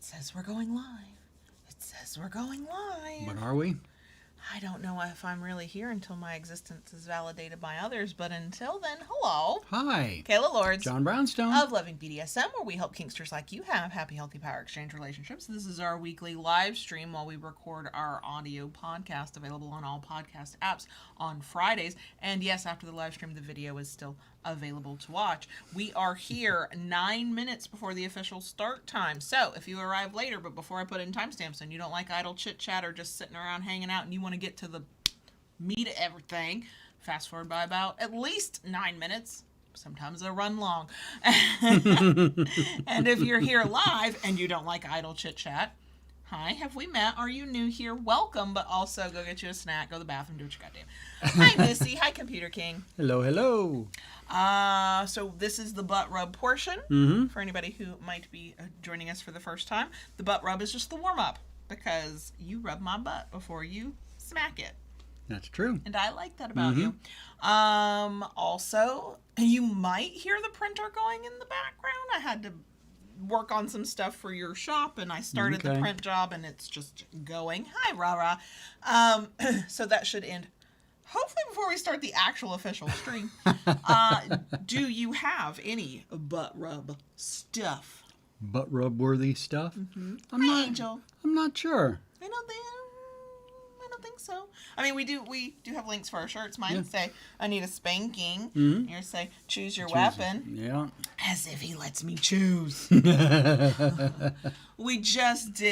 says we're going live. It says we're going live. But are we? I don't know if I'm really here until my existence is validated by others, but until then, hello. Hi. Kayla Lords. John Brownstone. Of Loving BDSM, where we help kinksters like you have happy, healthy power exchange relationships. This is our weekly live stream while we record our audio podcast, available on all podcast apps on Fridays. And yes, after the live stream, the video is still available to watch. We are here 9 minutes before the official start time. So if you arrive later, but before I put in timestamps and you don't like idle chit chat or just sitting around hanging out and you want to get to the meat of everything, fast forward by about at least 9 minutes. Sometimes I run long. And if you're here live and you don't like idle chit chat, hi, have we met? Are you new here? Welcome, but also go get you a snack, go to the bathroom, do what you gotta do. Hi, Missy. Hi, Computer King. Hello, hello. So this is the butt rub portion. For anybody who might be joining us for the first time. The butt rub is just the warm-up because you rub my butt before you smack it. That's true. And I like that about you. Also, you might hear the printer going in the background. I had to work on some stuff for your shop, and I started the print job, and it's just going. Hi, Rara. So that should end hopefully before we start the actual official stream. Do you have any butt rub stuff? Butt rub worthy stuff? Hi, Angel. I'm not sure. I don't think so. I mean, we do have links for our shirts. Mine say, I need a spanking. Yours say, choose your weapon. Yeah. As if he lets me choose. We just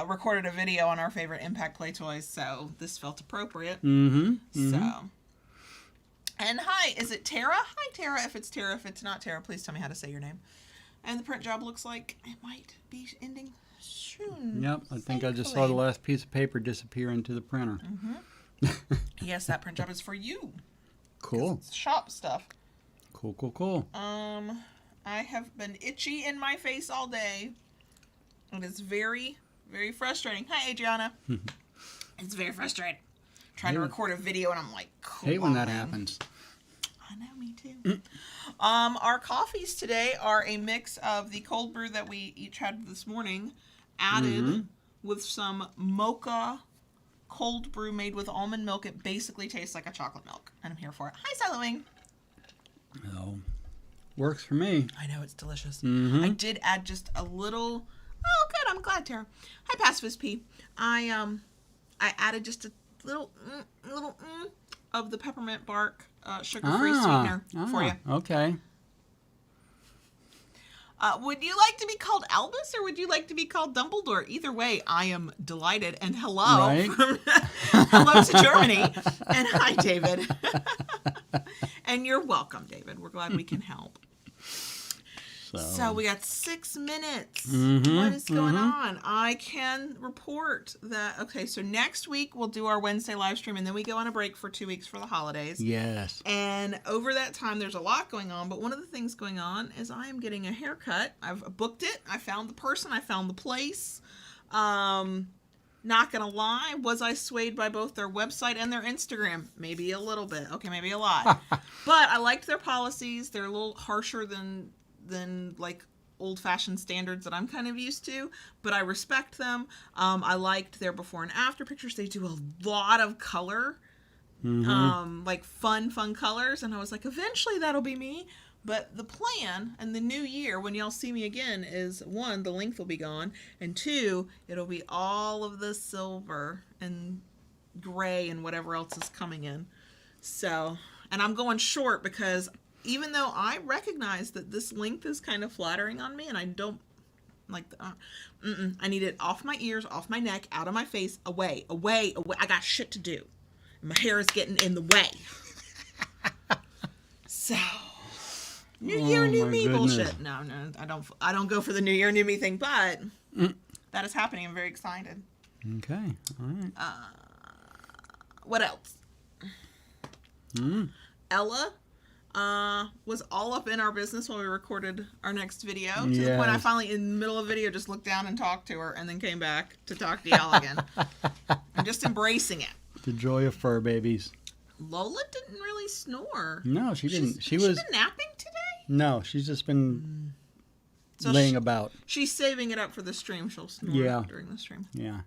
recorded a video on our favorite Impact Play toys, so this felt appropriate. So. And hi, is it Tara? Hi, Tara. If it's Tara, if it's not Tara, please tell me how to say your name. And the print job looks like it might be ending soon. Yep, I think I just saw the last piece of paper disappear into the printer. Yes, that print job is for you. Cool. It's shop stuff. Cool. I have been itchy in my face all day. It is very, very frustrating. Hi, Adriana. It's very frustrating. Trying to record a video and I'm like, hate when that happens. I know, me too. Our coffees today are a mix of the cold brew that we each had this morning, added with some mocha cold brew made with almond milk. It basically tastes like a chocolate milk, and I'm here for it. Hi, Silent Wing. Oh, works for me. I know, it's delicious. I did add just a little. Oh, good. I'm glad, Tara. Hi, Pacifist P. I added just a little of the peppermint bark sugar-free sweetener for you. Okay. Would you like to be called Albus or would you like to be called Dumbledore? Either way, I am delighted. And hello. Right? Hello to Germany. And hi, David. And you're welcome, David. We're glad we can help. So we got 6 minutes. What is going on? I can report that, okay, so next week we'll do our Wednesday live stream, and then we go on a break for 2 weeks for the holidays. Yes. And over that time, there's a lot going on, but one of the things going on is I am getting a haircut. I've booked it. I found the person. I found the place. Not gonna lie, was I swayed by both their website and their Instagram? Maybe a little bit. Okay, maybe a lot. But I liked their policies. They're a little harsher than like old-fashioned standards that I'm kind of used to, but I respect them. I liked their before and after pictures. They do a lot of color, like fun colors, and I was like, eventually that'll be me. But the plan and the new year, when y'all see me again, is 1, the length will be gone, and 2, it'll be all of the silver and gray and whatever else is coming in. So, and I'm going short because even though I recognize that this length is kind of flattering on me, and I don't like I need it off my ears, off my neck, out of my face, away. I got shit to do. And my hair is getting in the way. So, New Year, New Me bullshit. No, I don't go for the New Year, New Me thing, but that is happening. I'm very excited. Okay, all right. What else? Ella was all up in our business while we recorded our next video, to the point I finally, in the middle of the video, just looked down and talked to her, and then came back to talk to y'all again. I'm just embracing it. The joy of fur babies. Lola didn't really snore. No, she didn't. She been napping today? No, she's just been So laying about. She's saving it up for the stream. She'll snore during the stream. Yeah.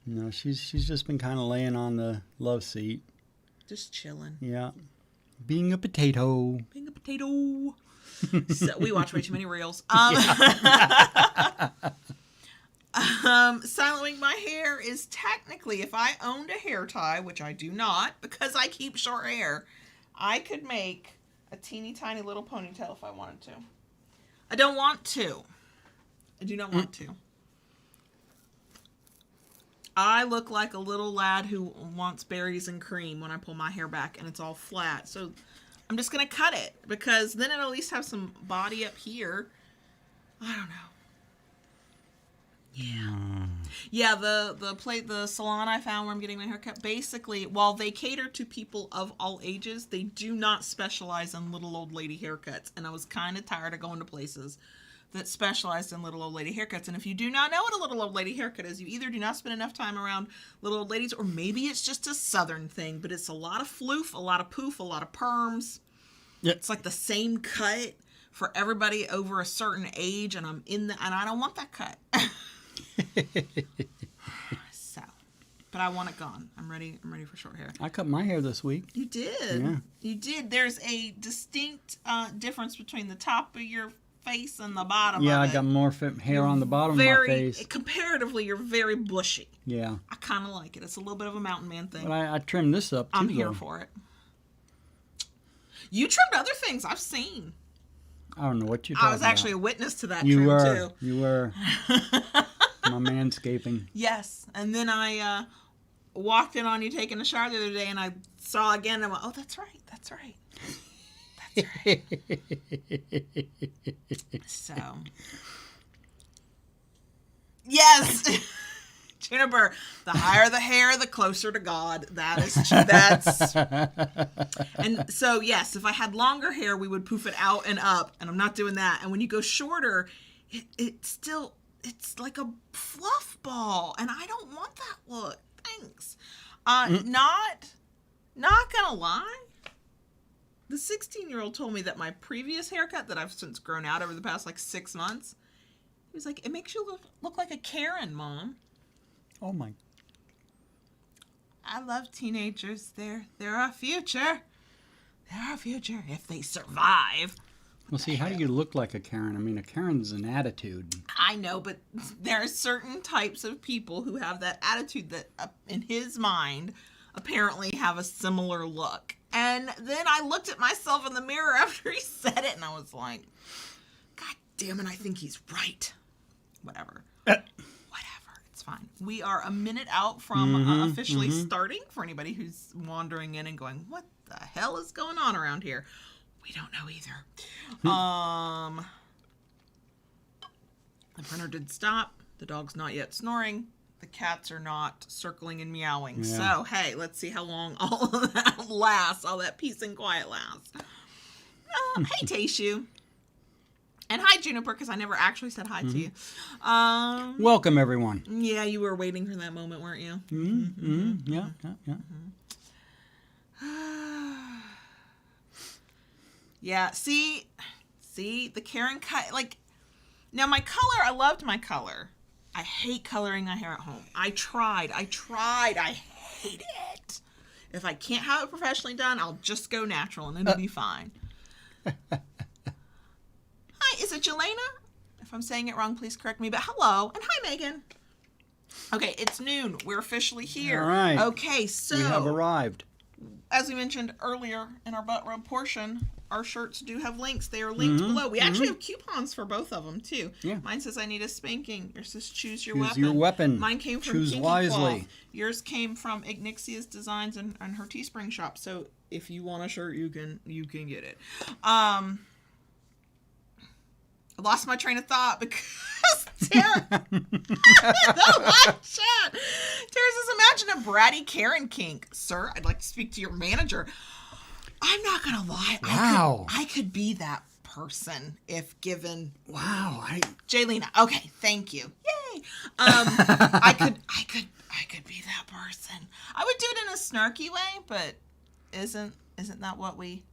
No, she's just been kind of laying on the love seat. Just chilling. Yeah. Being a potato. So we watch way too many reels. Styling my hair is technically, if I owned a hair tie, which I do not because I keep short hair, I could make a teeny tiny little ponytail if I wanted to. I don't want to. I do not want to. I look like a little lad who wants berries and cream when I pull my hair back and it's all flat. So I'm just going to cut it because then it'll at least have some body up here. I don't know. Yeah, the salon I found where I'm getting my hair cut, basically, while they cater to people of all ages, they do not specialize in little old lady haircuts. And I was kind of tired of going to places that specialized in little old lady haircuts. And if you do not know what a little old lady haircut is, you either do not spend enough time around little old ladies, or maybe it's just a southern thing, but it's a lot of floof, a lot of poof, a lot of perms. Yep. It's like the same cut for everybody over a certain age, and and I don't want that cut. So, but I want it gone. I'm ready for short hair. I cut my hair this week. You did. Yeah. You did. There's a distinct difference between the top of your face and the bottom of it. Yeah, I got more hair on the bottom of my face. Comparatively, you're very bushy. Yeah. I kind of like it. It's a little bit of a mountain man thing. But I trimmed this up, too, I'm here for it. You trimmed other things I've seen. I don't know what you're talking about. I was actually a witness to that trim, too. You were. My manscaping. Yes. And then I walked in on you taking a shower the other day, and I saw again, and I went, oh, that's right. That's right. So. Yes. Juniper, the higher the hair, the closer to God. That is true. That's. And so, yes, if I had longer hair, we would poof it out and up, and I'm not doing that. And when you go shorter, it's like a fluff ball, and I don't want that look. Thanks. Not gonna lie. The 16-year-old told me that my previous haircut that I've since grown out over the past 6 months, he was like, it makes you look like a Karen, Mom. Oh my. I love teenagers. They're our future. They're our future if they survive. Well, see, how do you look like a Karen? I mean, a Karen's an attitude. I know, but there are certain types of people who have that attitude that, in his mind, apparently have a similar look. And then I looked at myself in the mirror after he said it, and I was like, God damn it, I think he's right. Whatever. Whatever. It's fine. We are a minute out from officially starting, for anybody who's wandering in and going, what the hell is going on around here? We don't know either. The printer did stop. The dog's not yet snoring. The cats are not circling and meowing. Yeah. So, hey, let's see how long all of that lasts, all that peace and quiet lasts. Hey, Tayshu. And hi, Juniper, because I never actually said hi to you. Welcome, everyone. Yeah, you were waiting for that moment, weren't you? Yeah. Yeah, see, the Karen cut, now my color, I loved my color. I hate coloring my hair at home. I tried, I hate it. If I can't have it professionally done, I'll just go natural and it'll be fine. Hi, is it Jelena? If I'm saying it wrong, please correct me, but hello, and hi, Megan. Okay, it's noon. We're officially here. All right. Okay, so. We have arrived. As we mentioned earlier in our butt rub portion, our shirts do have links. They are linked below. We actually have coupons for both of them, too. Yeah. Mine says, I need a spanking. Yours says, choose your Choose weapon. your weapon. Mine came from Choose Kinky wisely. Cloth. Yours came from Ignixia's Designs and her Teespring shop. So if you want a shirt, you can get it. I lost my train of thought because Tara... the live chat. Tara says, imagine a bratty Karen kink. Sir, I'd like to speak to your manager. I'm not going to lie. Wow. I could be that person if given... Wow. Jaylena. Okay, thank you. Yay. I could be that person. I would do it in a snarky way, but isn't that what we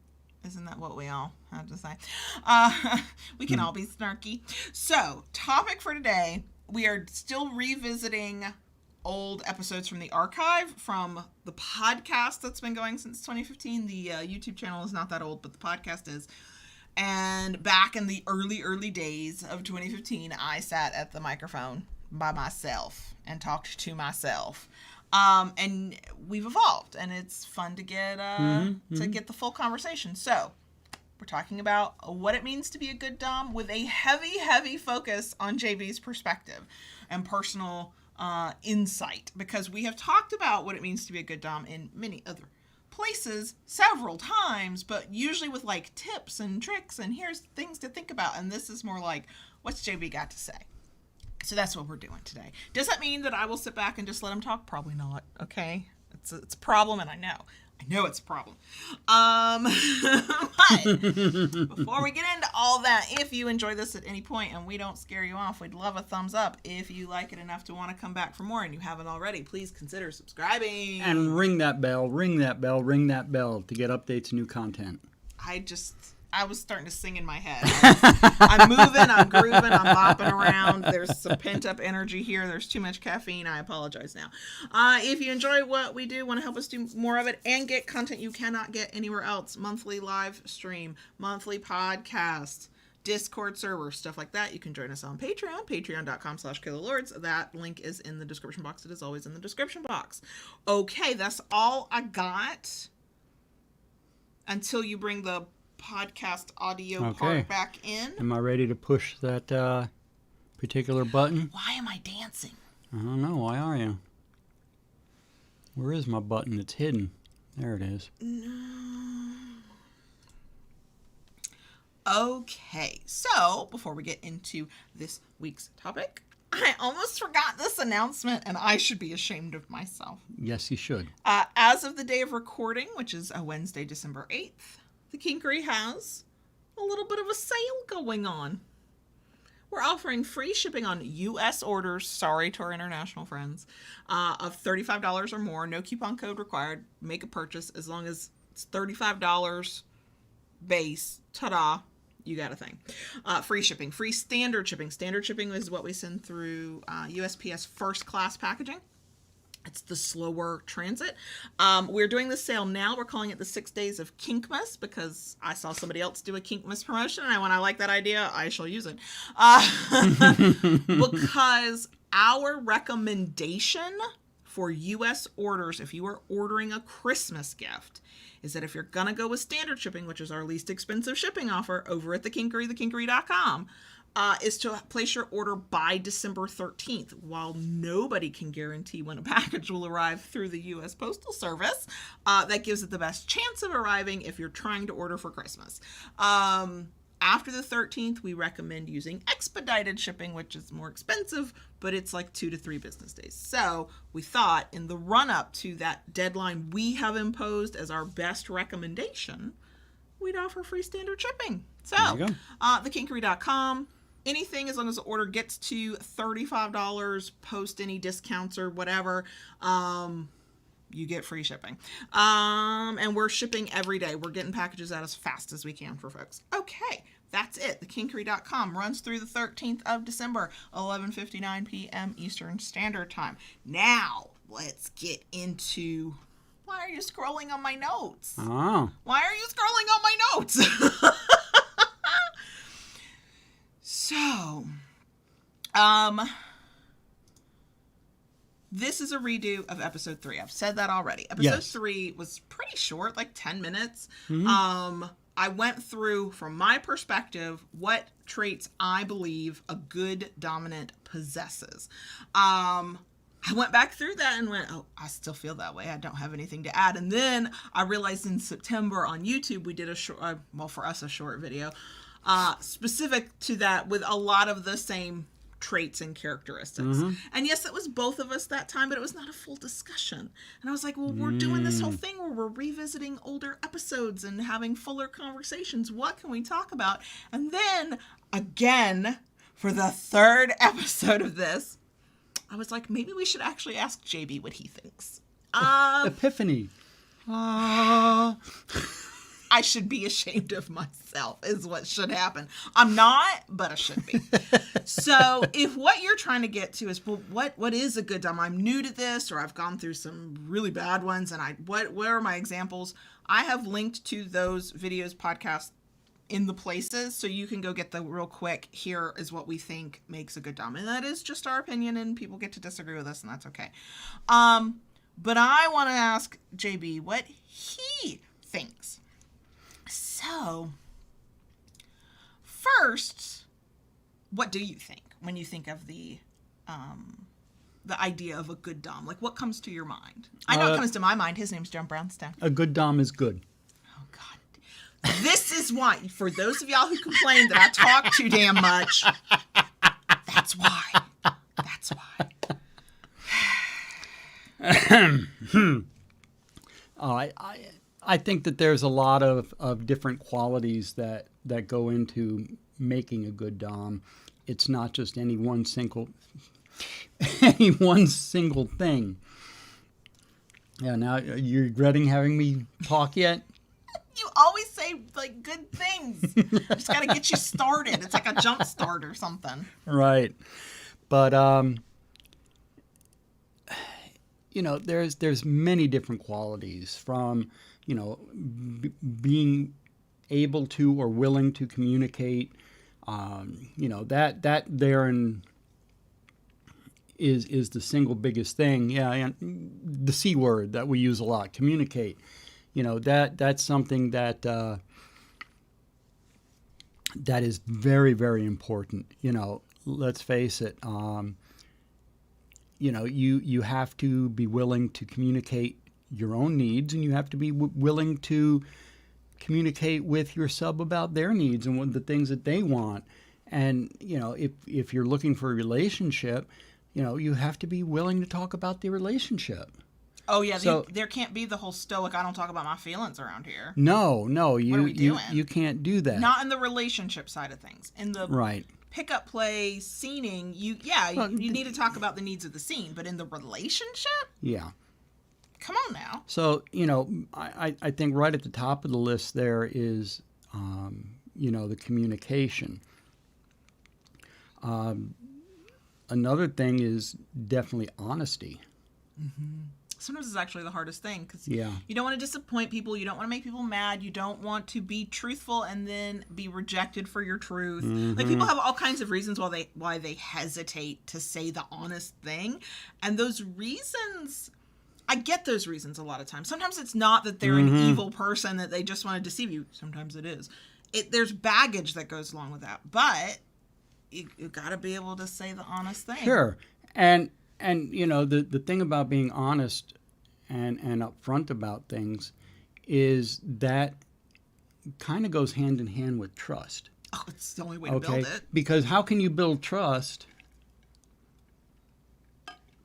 Isn't that what we all have to say? We can all be snarky. So, topic for today, we are still revisiting old episodes from the archive from the podcast that's been going since 2015. The YouTube channel is not that old, but the podcast is. And back in the early days of 2015, I sat at the microphone by myself and talked to myself. And we've evolved, and it's fun to get get the full conversation. So we're talking about what it means to be a good dom with a heavy focus on JB's perspective and personal insight, because we have talked about what it means to be a good dom in many other places several times, but usually with like tips and tricks and here's things to think about. And this is more like, what's JB got to say? So that's what we're doing today. Does that mean that I will sit back and just let him talk? Probably not. Okay. It's a problem, and I know it's a problem. But before we get into all that, if you enjoy this at any point and we don't scare you off, we'd love a thumbs up. If you like it enough to want to come back for more and you haven't already, please consider subscribing. And ring that bell to get updates and new content. I was starting to sing in my head. I'm moving, I'm grooving, I'm bopping around. There's some pent-up energy here. There's too much caffeine. I apologize now. If you enjoy what we do, want to help us do more of it, and get content you cannot get anywhere else, monthly live stream, monthly podcast, Discord server, stuff like that, you can join us on Patreon, patreon.com/KaylaLords. That link is in the description box. It is always in the description box. Okay, that's all I got until you bring the podcast audio part back in. Am I ready to push that particular button? Why am I dancing? I don't know. Why are you? Where is my button? It's hidden. There it is. No. Okay, so before we get into this week's topic, I almost forgot this announcement, and I should be ashamed of myself. Yes, you should. As of the day of recording, which is a Wednesday, December 8th, the Kinkery has a little bit of a sale going on. We're offering free shipping on U.S. orders, sorry to our international friends, of $35 or more. No coupon code required. Make a purchase as long as it's $35 base. Ta-da. You got a thing. Free shipping. Free standard shipping. Standard shipping is what we send through USPS first class packaging. It's the slower transit. We're doing the sale now. We're calling it the 6 days of Kinkmas because I saw somebody else do a Kinkmas promotion, and when I like that idea, I shall use it. Because our recommendation for U.S. orders, if you are ordering a Christmas gift, is that if you're going to go with standard shipping, which is our least expensive shipping offer over at the Kinkery, thekinkery.com, is to place your order by December 13th. While nobody can guarantee when a package will arrive through the U.S. Postal Service, that gives it the best chance of arriving if you're trying to order for Christmas. After the 13th, we recommend using expedited shipping, which is more expensive, but it's like 2 to 3 business days. So we thought in the run-up to that deadline we have imposed as our best recommendation, we'd offer free standard shipping. So thekinkery.com. Anything as long as the order gets to $35 post any discounts or whatever, you get free shipping. And we're shipping every day. We're getting packages out as fast as we can for folks. Okay, that's it. Thekinkery.com runs through the 13th of December, 11:59 p.m. Eastern Standard Time. Now, let's get into... Why are you scrolling on my notes? Oh. Why are you scrolling on my notes? So, this is a redo of episode 3. I've said that already. Episode 3 was pretty short, like 10 minutes. Mm-hmm. I went through, from my perspective, what traits I believe a good dominant possesses. I went back through that and went, oh, I still feel that way. I don't have anything to add. And then I realized in September on YouTube, we did a short, for us, a short video, specific to that with a lot of the same traits and characteristics. Mm-hmm. And yes, it was both of us that time, but it was not a full discussion. And I was like, well, we're doing this whole thing where we're revisiting older episodes and having fuller conversations. What can we talk about? And then, again, for the 3rd episode of this, I was like, maybe we should actually ask JB what he thinks. Epiphany. I should be ashamed of myself is what should happen. I'm not, but I should be. So if what you're trying to get to is, well, what is a good dom? I'm new to this, or I've gone through some really bad ones, and what are my examples? I have linked to those videos, podcasts in the places, so you can go get the real quick, here is what we think makes a good dom. And that is just our opinion, and people get to disagree with us, and that's okay. But I want to ask JB what he thinks. So, first, what do you think when you think of the idea of a good dom? Like, what comes to your mind? I know what comes to my mind. His name's John Brownstone. A good dom is good. Oh, God. This is why, for those of y'all who complain that I talk too damn much, that's why. That's why. I think that there's a lot of different qualities that go into making a good dom. It's not just any one single thing. Yeah, now are you regretting having me talk yet? You always say like good things. Just got to get you started. It's like a jump start or something. Right. But there's many different qualities, from being able to or willing to communicate. That therein is the single biggest thing. Yeah, and the C word that we use a lot, communicate. That's something that is very, very important. Let's face it. You have to be willing to communicate your own needs, and you have to be willing to communicate with your sub about their needs and what the things that they want. And, if you're looking for a relationship, you have to be willing to talk about the relationship. Oh, yeah. So, there can't be the whole stoic, I don't talk about my feelings around here. No. What are we doing? You can't do that. Not in the relationship side of things. In the right. Pickup play, scening, you need to talk about the needs of the scene, but in the relationship? Yeah. Come on now. So, I think right at the top of the list there is, the communication. Another thing is definitely honesty. Mm-hmm. Sometimes it's actually the hardest thing, because you don't want to disappoint people. You don't want to make people mad. You don't want to be truthful and then be rejected for your truth. Mm-hmm. Like, people have all kinds of reasons why they hesitate to say the honest thing. And those reasons, I get those reasons a lot of times. Sometimes it's not that they're an evil person, that they just want to deceive you. Sometimes it is. There's baggage that goes along with that. But you got to be able to say the honest thing. Sure. And the thing about being honest and upfront about things is that kind of goes hand in hand with trust. Oh, it's the only way to build it. Because how can you build trust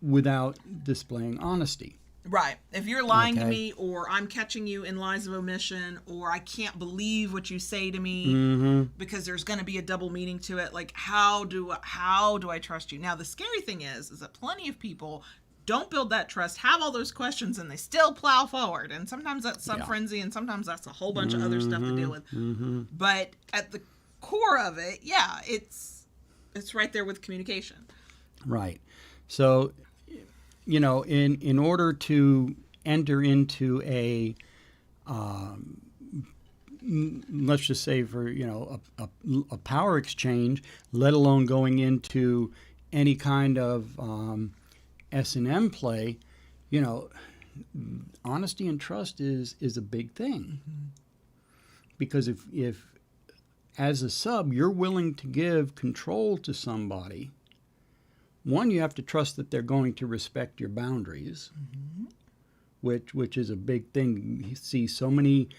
without displaying honesty? Right. If you're lying to me, or I'm catching you in lies of omission, or I can't believe what you say to me because there's going to be a double meaning to it, like, how do I trust you? Now, the scary thing is that plenty of people don't build that trust, have all those questions, and they still plow forward. And sometimes that's sub-frenzy, and sometimes that's a whole bunch of other stuff to deal with. But at the core of it, it's right there with communication. Right. So, in order to enter into a, let's just say for, a power exchange, let alone going into any kind of S&M play, honesty and trust is a big thing. Because if as a sub, you're willing to give control to somebody, one, you have to trust that they're going to respect your boundaries, which is a big thing. You see so many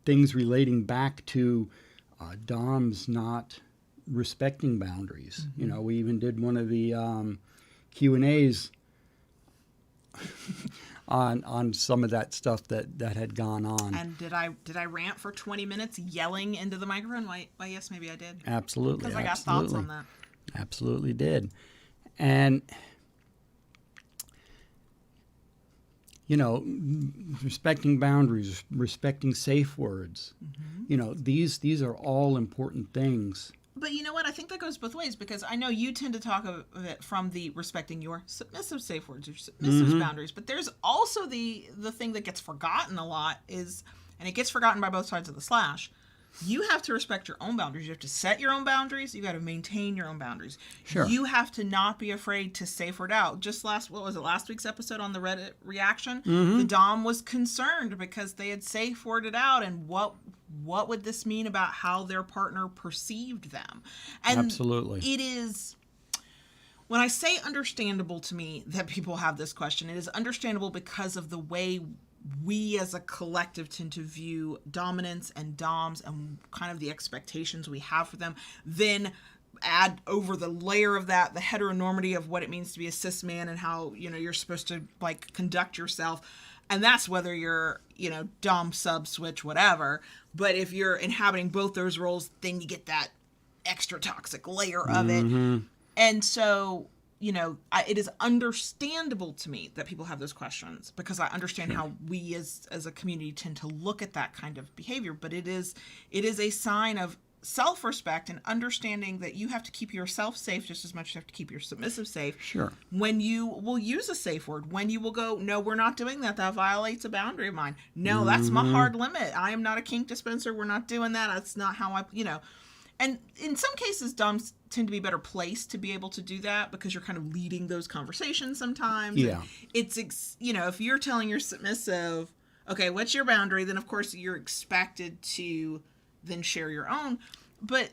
things relating back to DOMs not respecting boundaries. We even did one of the Q&As on some of that stuff that had gone on. And did I rant for 20 minutes yelling into the microphone? Why yes, maybe I did. Absolutely. Because I got thoughts on that. Absolutely did. And you know, respecting boundaries, respecting safe words. You know, these are all important things. But you know what? I think that goes both ways, because I know you tend to talk of it from the respecting your submissive safe words, your submissive boundaries. But there's also the thing that gets forgotten a lot is, and it gets forgotten by both sides of the slash, you have to respect your own boundaries. You have to set your own boundaries. You got to maintain your own boundaries. Sure. You have to not be afraid to safe word out. Just last week's episode on the Reddit reaction? The Dom was concerned because they had safe worded out, and what would this mean about how their partner perceived them? And Absolutely. it is, when I say understandable to me that people have this question, it is understandable because of the way we as a collective tend to view dominance and doms and kind of the expectations we have for them. Then add over the layer of that the heteronormity of what it means to be a cis man and how, you know, you're supposed to like conduct yourself. And that's whether you're, you know, dom, sub, switch, whatever. But if you're inhabiting both those roles, then you get that extra toxic layer of it. And so, you know, it is understandable to me that people have those questions, because I understand how we as a community tend to look at that kind of behavior. But it is a sign of self-respect and understanding that you have to keep yourself safe just as much as you have to keep your submissive safe. Sure. When you will use a safe word, when you will go, no, we're not doing that. That violates a boundary of mine. No, that's my hard limit. I am not a kink dispenser. We're not doing that. That's not how I, you know. And in some cases, doms tend to be better placed to be able to do that because you're kind of leading those conversations sometimes. Yeah. And it's, you know, if you're telling your submissive, okay, what's your boundary? Then, of course, you're expected to then share your own. But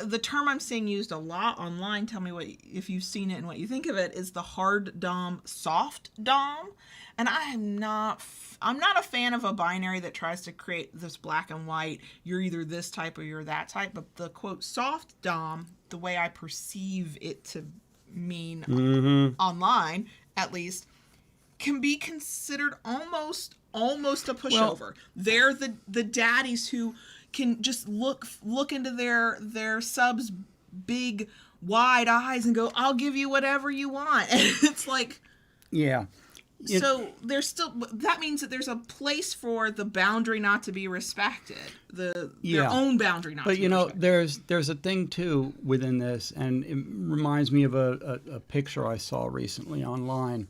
the term I'm seeing used a lot online, tell me if you've seen it and what you think of it, is the hard dom, soft dom. And I'm not a fan of a binary that tries to create this black and white, you're either this type or you're that type. But the quote soft dom, the way I perceive it to mean online, at least, can be considered almost a pushover. Well, they're the daddies who can just look into their subs' big wide eyes and go, I'll give you whatever you want. And it's like, yeah. So there's still, that means that there's a place for the boundary not to be respected, their own boundary not to be respected. But you know, there's a thing too within this, and it reminds me of a picture I saw recently online.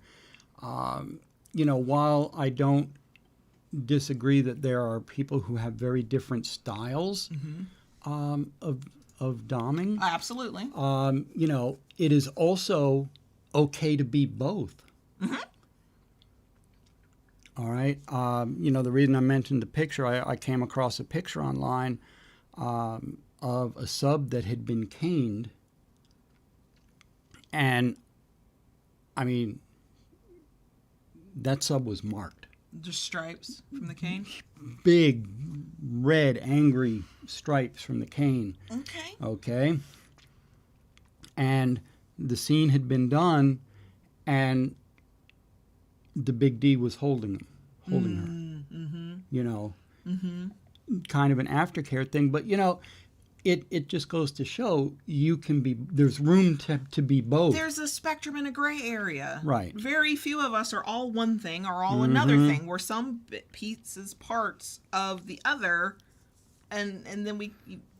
You know, while I don't disagree that there are people who have very different styles of doming. Absolutely. You know, it is also okay to be both. All right. You know, the reason I mentioned the picture, I came across a picture online of a sub that had been caned. And, I mean, that sub was marked. Just stripes from the cane? Big, red, angry stripes from the cane. Okay. Okay. And the scene had been done, and the big D was holding her. You know, kind of an aftercare thing. But, you know, it just goes to show you can be, there's room to be both. There's a spectrum and a gray area. Right. Very few of us are all one thing or all another thing. We're some pieces, parts of the other, and then we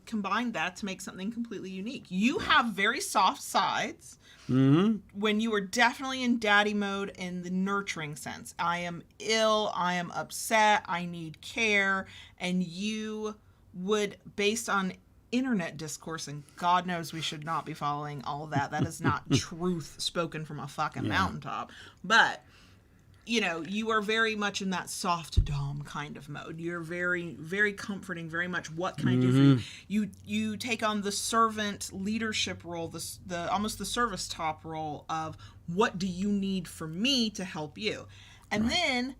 combine that to make something completely unique. You have very soft sides. When you are definitely in daddy mode in the nurturing sense. I am ill, I am upset, I need care, and you would, based on internet discourse, and God knows we should not be following all that. That is not truth spoken from a fucking mountaintop. But, you know, you are very much in that soft dom kind of mode. You're very, very comforting, very much what can I do for you? You take on the servant leadership role, the almost the service top role of what do you need from me to help you? And then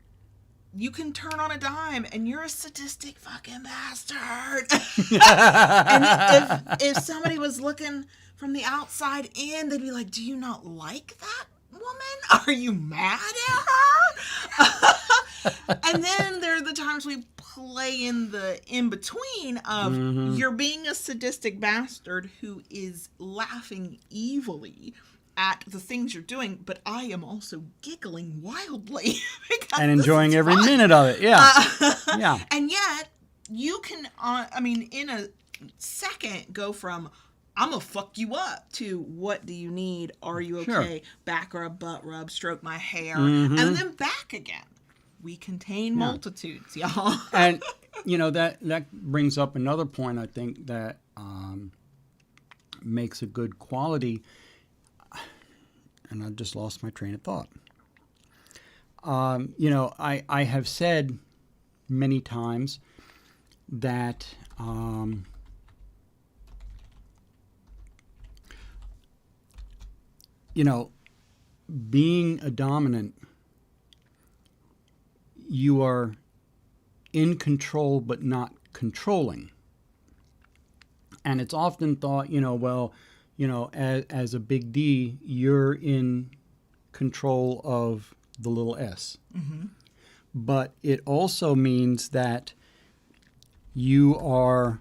you can turn on a dime and you're a sadistic fucking bastard. And if somebody was looking from the outside in, they'd be like, do you not like that woman? Are you mad at her? And then there are the times we play in the in-between of you're being a sadistic bastard who is laughing evilly at the things you're doing, but I am also giggling wildly because and enjoying this is every fun. minute of it. Yeah. Yeah. And yet you can, in a second go from I'm gonna fuck you up to what do you need? Are you okay? Sure. Back rub, butt rub, stroke my hair, Mm-hmm. and then back again. We contain multitudes, y'all. And that brings up another point I think that makes a good quality. And I just lost my train of thought. I have said many times that being a dominant, you are in control but not controlling. And it's often thought, as a big D, you're in control of the little s. Mm-hmm. But it also means that you are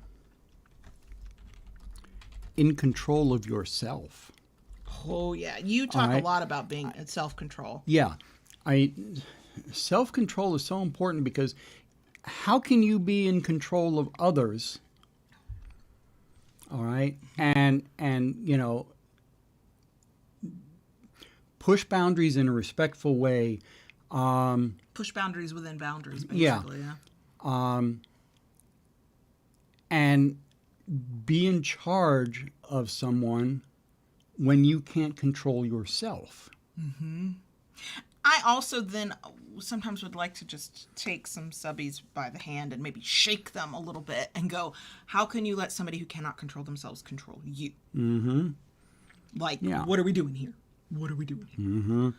in control of yourself. Oh, yeah. You talk a lot about being in self-control. Yeah. Self-control is so important because how can you be in control of others? All right. And push boundaries in a respectful way. Push boundaries within boundaries, basically. Yeah. And be in charge of someone when you can't control yourself. Mm-hmm. I also then sometimes would like to just take some subbies by the hand and maybe shake them a little bit and go, how can you let somebody who cannot control themselves control you? Mm-hmm. Like, what are we doing here? What are we doing here? Mm-hmm.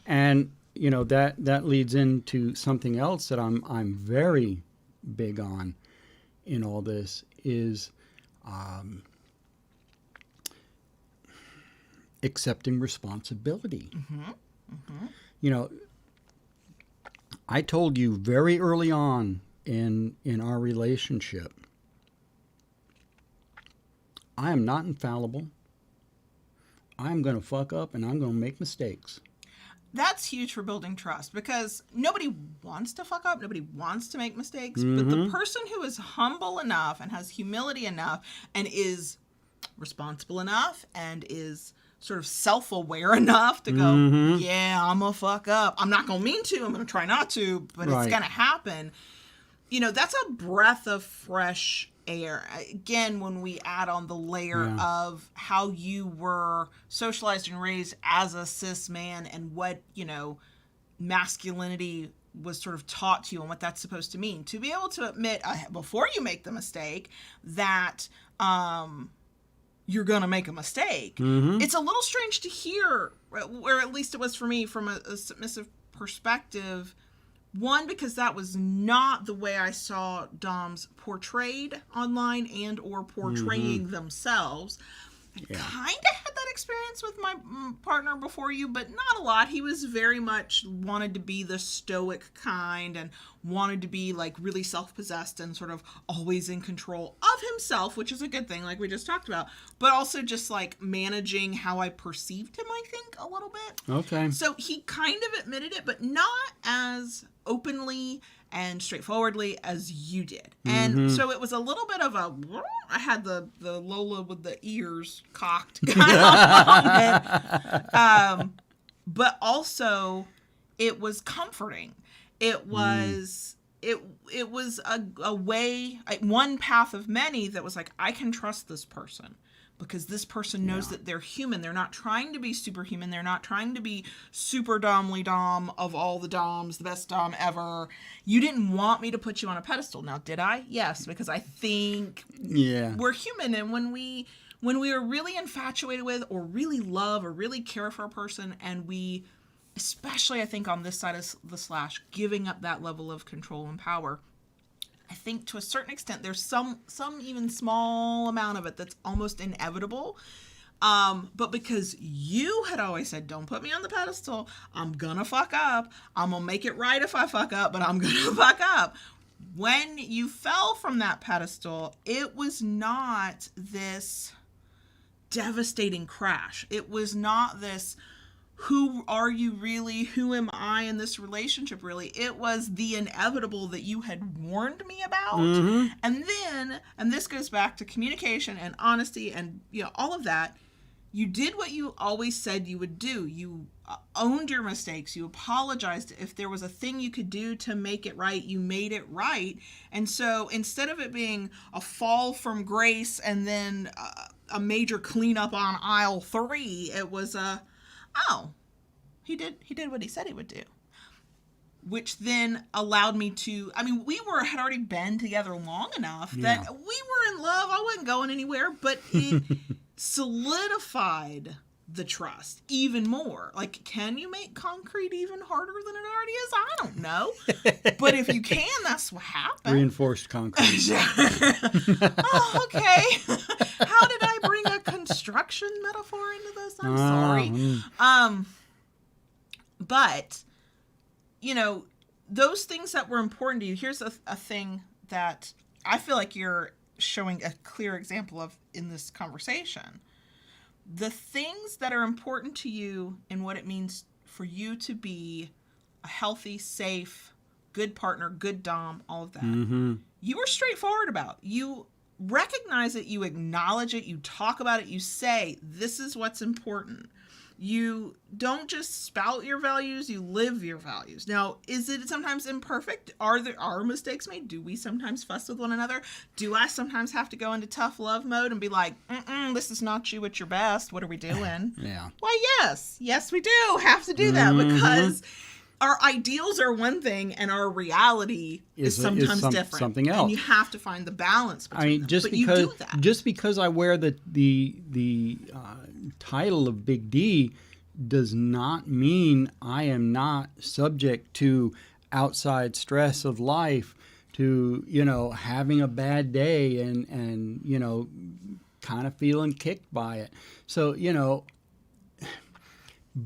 And, that leads into something else that I'm very big on in all this is accepting responsibility. Mm-hmm. Mm-hmm. I told you very early on in our relationship, I am not infallible. I'm going to fuck up and I'm going to make mistakes. That's huge for building trust because nobody wants to fuck up. Nobody wants to make mistakes. Mm-hmm. But the person who is humble enough and has humility enough and is responsible enough and is sort of self-aware enough to go, Mm-hmm. yeah, I'm going to fuck up. I'm not going to mean to. I'm going to try not to, but Right. it's going to happen. That's a breath of fresh air. Again, when we add on the layer of how you were socialized and raised as a cis man and what, masculinity was sort of taught to you and what that's supposed to mean. To be able to admit before you make the mistake that you're going to make a mistake. Mm-hmm. It's a little strange to hear, or at least it was for me from a submissive perspective. One, because that was not the way I saw doms portrayed online and or portraying themselves. I kind of had that experience with my partner before you, but not a lot. He was very much wanted to be the stoic kind and wanted to be like really self-possessed and sort of always in control of himself, which is a good thing, like we just talked about, but also just like managing how I perceived him, I think, a little bit. Okay. So he kind of admitted it, but not as openly and straightforwardly as you did. And so it was a little bit of I had the Lola with the ears cocked kind of moment. But also it was comforting. It was it was a way, one path of many that was like, I can trust this person. Because this person knows that they're human. They're not trying to be superhuman. They're not trying to be super domly dom of all the doms, the best dom ever. You didn't want me to put you on a pedestal. Now, did I? Yes, because I think we're human. And when we are really infatuated with or really love or really care for a person, and we, especially I think on this side of the slash, giving up that level of control and power, I think to a certain extent there's some even small amount of it that's almost inevitable. But because you had always said, don't put me on the pedestal, I'm gonna fuck up. I'm gonna make it right if I fuck up, but I'm gonna fuck up. When you fell from that pedestal, it was not this devastating crash. It was not this, who are you really? Who am I in this relationship really? It was the inevitable that you had warned me about. Mm-hmm. And then, and this goes back to communication and honesty and, you know, all of that. You did what you always said you would do. You owned your mistakes. You apologized. If there was a thing you could do to make it right, you made it right. And so instead of it being a fall from grace and then a major cleanup on aisle 3, it was he did what he said he would do. Which then allowed me to, I mean, had already been together long enough that we were in love. I wasn't going anywhere, but it solidified the trust even more. Like, can you make concrete even harder than it already is? I don't know. But if you can, that's what happened. Reinforced concrete. Oh, okay. How did I bring a construction metaphor into this? I'm sorry. But, you know, those things that were important to you, here's a thing that I feel like you're showing a clear example of in this conversation. The things that are important to you and what it means for you to be a healthy, safe, good partner, good dom, all of that. Mm-hmm. You were straightforward about. You recognize it, you acknowledge it, you talk about it, you say, this is what's important. You don't just spout your values, you live your values. Now, is it sometimes imperfect? Are mistakes made? Do we sometimes fuss with one another? Do I sometimes have to go into tough love mode and be like, this is not you at your best. What are we doing? Yeah. Why, yes. Yes, we do have to do that because our ideals are one thing and our reality is sometimes different. Something else. And you have to find the balance between them. But you do that. Just because I wear the title of Big D does not mean I am not subject to outside stress of life, to, you know, having a bad day and you know, kind of feeling kicked by it. So, you know,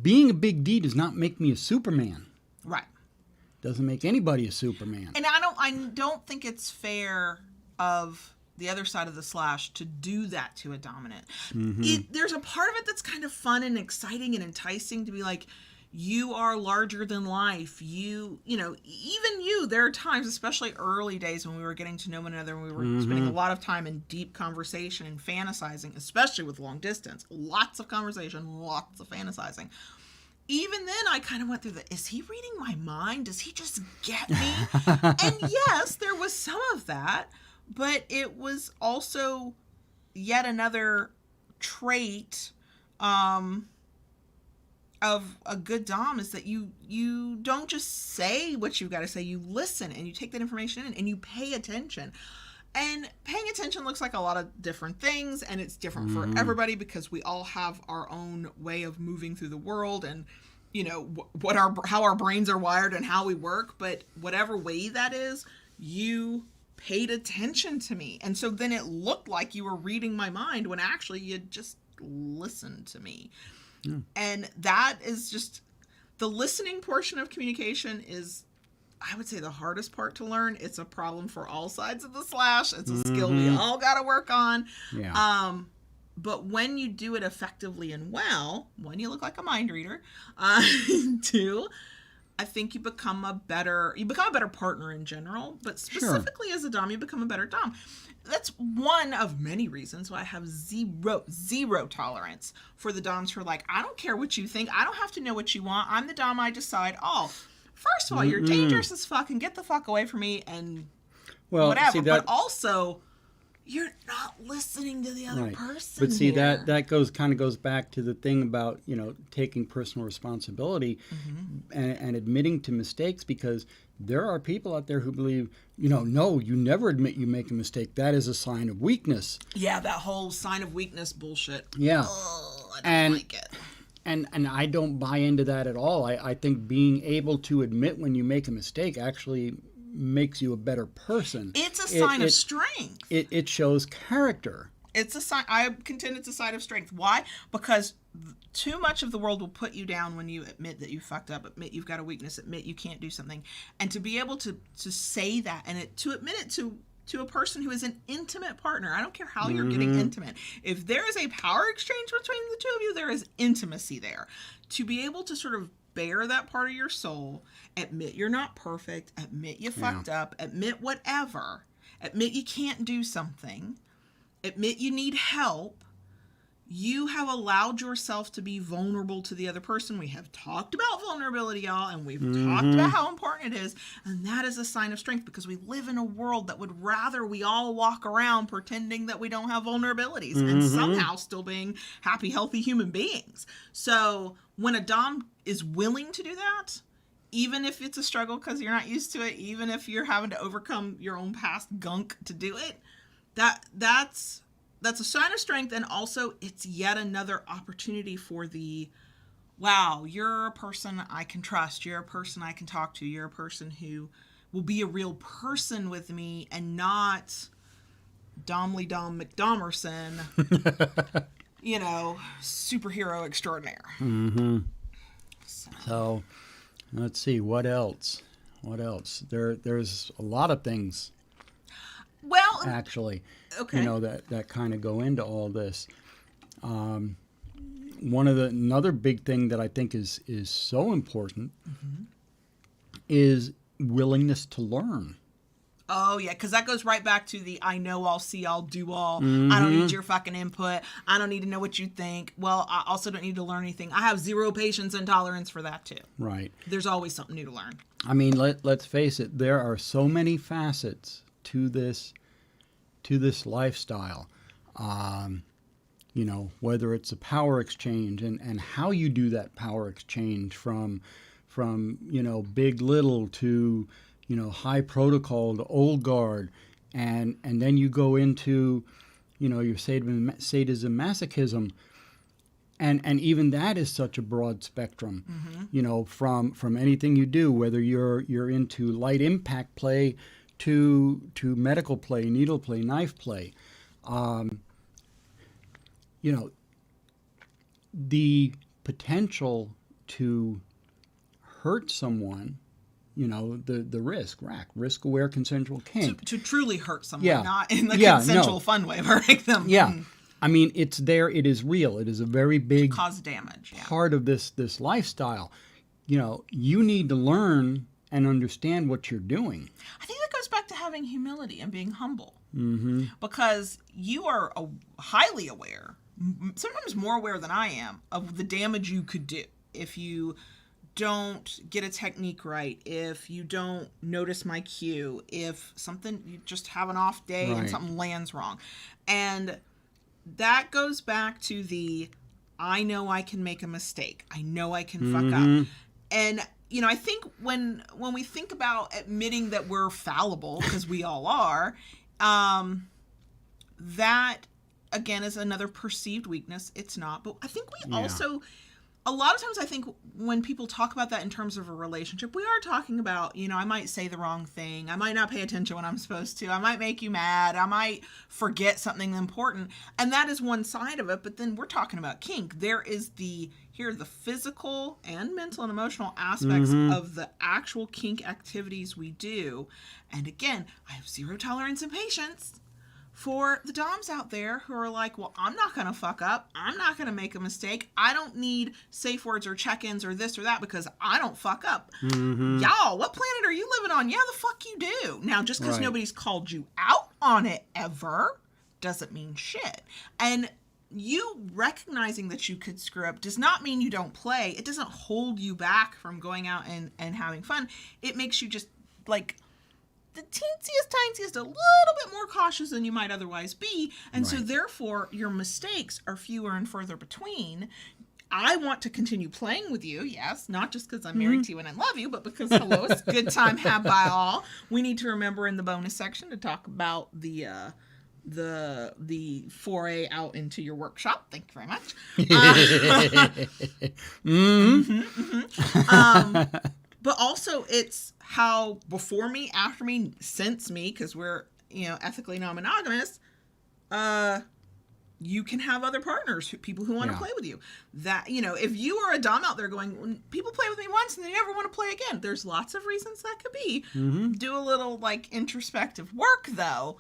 being a Big D does not make me a Superman. Right. Doesn't make anybody a Superman. And I don't think it's fair of the other side of the slash to do that to a dominant. Mm-hmm. There's a part of it that's kind of fun and exciting and enticing to be like, you are larger than life. You know, even you, there are times, especially early days when we were getting to know one another and we were spending a lot of time in deep conversation and fantasizing, especially with long distance. Lots of conversation, lots of fantasizing. Even then, I kind of went through is he reading my mind? Does he just get me? And yes, there was some of that, but it was also yet another trait of a good dom is that you don't just say what you've got to say. You listen and you take that information in and you pay attention. And paying attention looks like a lot of different things, and it's different for everybody because we all have our own way of moving through the world and, you know, how our brains are wired and how we work. But whatever way that is, you paid attention to me. And so then it looked like you were reading my mind when actually you just listened to me. Yeah. And that is just the listening portion of communication is, I would say, the hardest part to learn. It's a problem for all sides of the slash. It's a skill we all got to work on. Yeah. But when you do it effectively and well, one, you look like a mind reader. 2, I think you become a better partner in general. But specifically as a dom, you become a better dom. That's one of many reasons why I have zero tolerance for the doms who are like, I don't care what you think. I don't have to know what you want. I'm the dom. I decide. First of all, you're dangerous as fuck and get the fuck away from me and whatever. But also, you're not listening to the other person. But see, that goes back to the thing about, you know, taking personal responsibility and admitting to mistakes, because there are people out there who believe, you know, no, you never admit you make a mistake. That is a sign of weakness. Yeah, that whole sign of weakness bullshit. Yeah. I don't like it. And I don't buy into that at all. I think being able to admit when you make a mistake actually makes you a better person. It's a sign of strength. It shows character. It's a sign. I contend it's a sign of strength. Why? Because too much of the world will put you down when you admit that you fucked up, admit you've got a weakness, admit you can't do something. And to be able to say that and to admit it to to a person who is an intimate partner. I don't care how you're getting intimate. If there is a power exchange between the two of you, there is intimacy there. To be able to sort of bear that part of your soul, admit you're not perfect, admit you fucked up, admit whatever, admit you can't do something, admit you need help. You have allowed yourself to be vulnerable to the other person. We have talked about vulnerability, y'all, and we've talked about how important it is. And that is a sign of strength, because we live in a world that would rather we all walk around pretending that we don't have vulnerabilities and somehow still being happy, healthy human beings. So when a Dom is willing to do that, even if it's a struggle because you're not used to it, even if you're having to overcome your own past gunk to do it, that's a sign of strength. And also it's yet another opportunity for wow, you're a person I can trust. You're a person I can talk to. You're a person who will be a real person with me and not Domly Dom McDomerson, superhero extraordinaire. So let's see, what else? There's a lot of things. Well, actually, okay. that kind of go into all this. Another big thing that I think is so important is willingness to learn. Oh, yeah, because that goes right back to the I know all, see all, do all. I don't need your fucking input. I don't need to know what you think. Well, I also don't need to learn anything. I have zero patience and tolerance for that, too. Right. There's always something new to learn. I mean, let's face it. There are so many facets to this lifestyle. Whether it's a power exchange and how you do that power exchange from big little to high protocol to old guard, and then you go into your sadism, masochism, and even that is such a broad spectrum. From anything you do, whether you're into light impact play to medical play, needle play, knife play. The potential to hurt someone, the risk-aware consensual kink. To truly hurt someone, not in the consensual fun way of hurting them. Yeah. I mean, it's there. It is real. It is a very big cause damage. Part of this lifestyle. You need to learn and understand what you're doing. I think that goes back to having humility and being humble. Mm-hmm. Because you are highly aware, sometimes more aware than I am, of the damage you could do if you don't get a technique right, if you don't notice my cue, if you just have an off day and something lands wrong. And that goes back to I know I can make a mistake. I know I can fuck up. And I think when we think about admitting that we're fallible, because we all are, that again is another perceived weakness. It's not, but I think we also, a lot of times I think when people talk about that in terms of a relationship, we are talking about, I might say the wrong thing. I might not pay attention when I'm supposed to. I might make you mad. I might forget something important. And that is one side of it. But then we're talking about kink. There is the physical and mental and emotional aspects of the actual kink activities we do. And again, I have zero tolerance and patience for the Doms out there who are like, well, I'm not going to fuck up. I'm not going to make a mistake. I don't need safe words or check-ins or this or that because I don't fuck up. Y'all, what planet are you living on? Yeah, the fuck you do. Now, just because nobody's called you out on it ever doesn't mean shit. And you recognizing that you could screw up does not mean you don't play. It doesn't hold you back from going out and having fun. It makes you just like the tiniest, a little bit more cautious than you might otherwise be. And so therefore your mistakes are fewer and further between. I want to continue playing with you, yes, not just because I'm married to you and I love you, but because, hello, it's a good time had by all. We need to remember in the bonus section to talk about the foray out into your workshop. Thank you very much. But also it's how before me, after me, since me, because we're, ethically non-monogamous, you can have other partners, people who want to Yeah. play with you. That, if you are a dom out there going, "When people play with me once and they never want to play again," there's lots of reasons that could be. Do a little like introspective work though.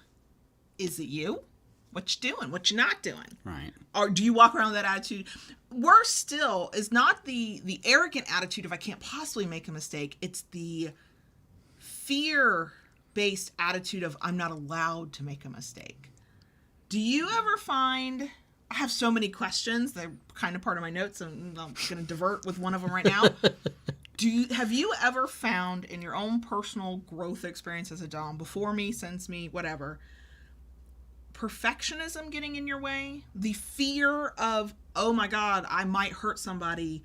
Is it you? What you doing? What you not doing? Right. Or do you walk around with that attitude? Worse still is not the arrogant attitude of I can't possibly make a mistake. It's the fear-based attitude of I'm not allowed to make a mistake. Do you ever find... I have so many questions. They're kind of part of my notes, and I'm going to divert with one of them right now. Have you ever found in your own personal growth experience as a dom, before me, since me, whatever, perfectionism getting in your way? The fear of, oh my God, I might hurt somebody.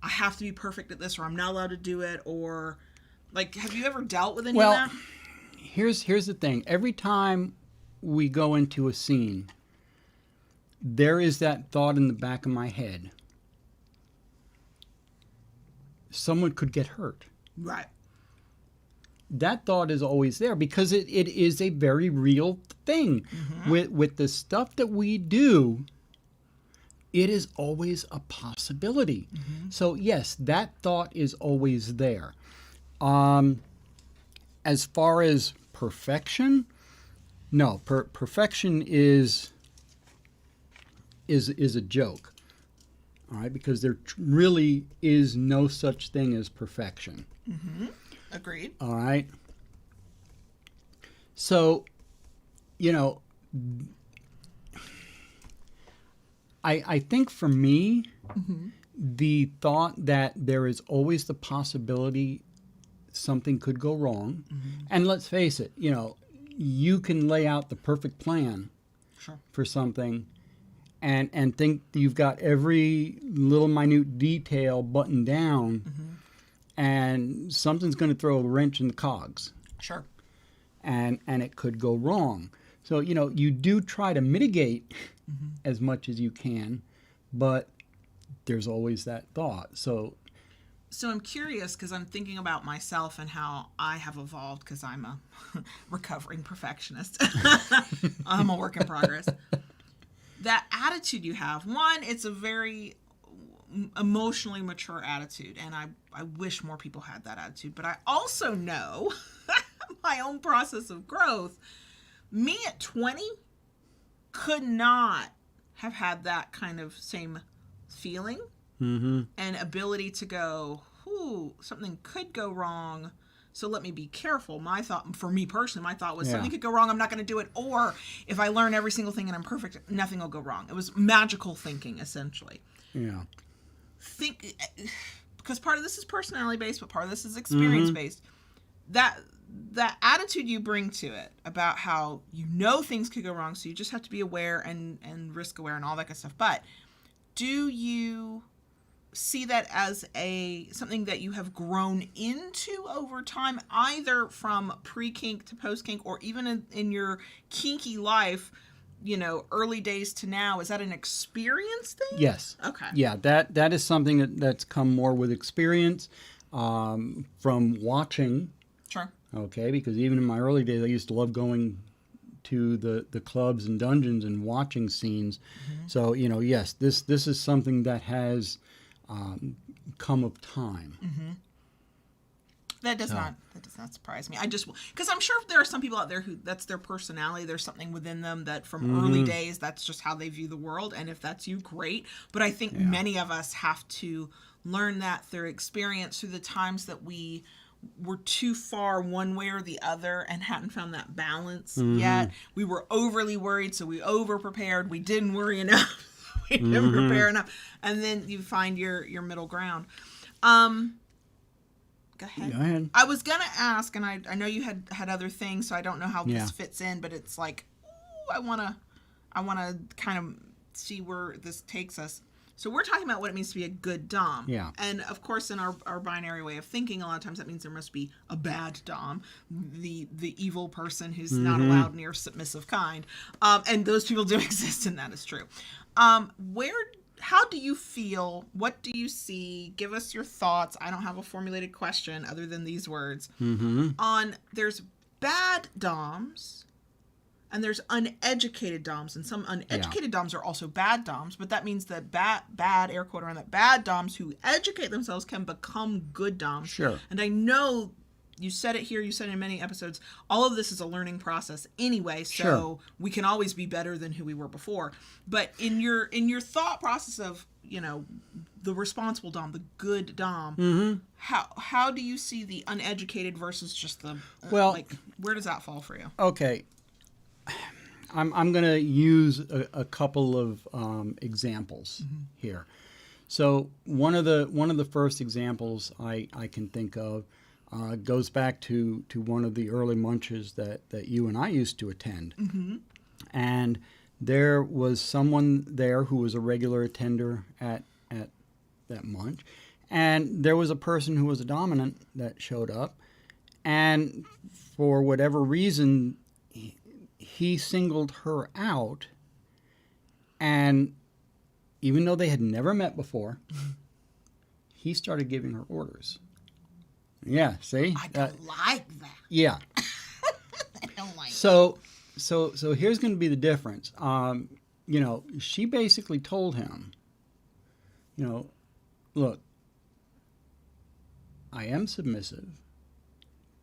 I have to be perfect at this, or I'm not allowed to do it, or like, have you ever dealt with any of that? Here's the thing. Every time we go into a scene, there is that thought in the back of my head. Someone could get hurt. Right. That thought is always there because it is a very real thing. With the stuff that we do, it is always a possibility. So yes, that thought is always there. As far as perfection, no, perfection is a joke. All right, because there really is no such thing as perfection. Agreed. All right. So, I think for me, the thought that there is always the possibility something could go wrong, and let's face it, you can lay out the perfect plan for something and think you've got every little minute detail buttoned down, and something's going to throw a wrench in the cogs. Sure. And it could go wrong. So, you do try to mitigate as much as you can, but there's always that thought. So I'm curious because I'm thinking about myself and how I have evolved because I'm a recovering perfectionist. I'm a work in progress. That attitude you have, one, it's a very emotionally mature attitude, and I wish more people had that attitude. But I also know my own process of growth. Me at 20 could not have had that kind of same feeling and ability to go, ooh, something could go wrong, so let me be careful. My thought, for me personally, my thought was something could go wrong, I'm not going to do it. Or if I learn every single thing and I'm perfect, nothing will go wrong. It was magical thinking, essentially. Yeah. Because part of this is personality based, but part of this is experience based. That attitude you bring to it about how things could go wrong, so you just have to be aware and risk aware and all that kind of stuff. But do you see that as something that you have grown into over time, either from pre-kink to post-kink, or even in your kinky life, early days to now? Is that an experience thing? Yes. Okay. Yeah, that is something that's come more with experience, from watching. Sure. Okay, because even in my early days, I used to love going to the clubs and dungeons and watching scenes. So, yes, this is something that has come of time. That does not surprise me. I just, because I'm sure there are some people out there who that's their personality. There's something within them that from early days, that's just how they view the world. And if that's you, great. But I think many of us have to learn that through experience, through the times that we were too far one way or the other and hadn't found that balance yet. We were overly worried, so we over prepared. We didn't worry enough. We didn't prepare enough. And then you find your middle ground. Go ahead. I was going to ask, and I know you had other things, so I don't know how this fits in, but it's like, ooh, I want to kind of see where this takes us. So we're talking about what it means to be a good dom. Yeah. And of course, in our binary way of thinking, a lot of times that means there must be a bad dom, the evil person who's not allowed near submissive kind. And those people do exist, and that is true. How do you feel? What do you see? Give us your thoughts. I don't have a formulated question other than these words. On there's bad doms and there's uneducated doms, and some uneducated doms are also bad doms, but that means that bad air quote around that bad doms who educate themselves can become good doms. Sure. And I know you said it here, you said it in many episodes, all of this is a learning process anyway, so Sure. we can always be better than who we were before. But in your thought process of, you know, the responsible dom, the good dom, how do you see the uneducated versus just the Well, like, where does that fall for you? Okay. I'm going to use a couple of examples here. So one of the first examples I can think of goes back to one of the early munches that you and I used to attend. And there was someone there who was a regular attender at that munch. And there was a person who was a dominant that showed up. And for whatever reason, he singled her out. And even though they had never met before, he started giving her orders. Yeah, see? I don't like that. Yeah. I don't like So here's going to be the difference. You know, she basically told him, you know, look, I am submissive,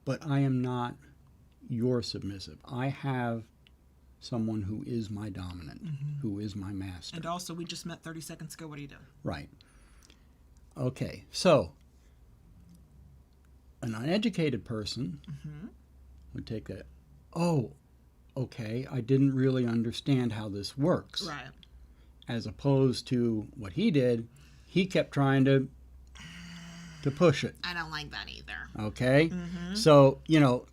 but I am not your submissive. I have someone who is my dominant, who is my master. And also, we just met 30 seconds ago. What are you doing? Right. Okay, so an uneducated person would take that, oh, okay, I didn't really understand how this works. Right. As opposed to what he did, he kept trying to push it. I don't like that either. Okay? So, you know.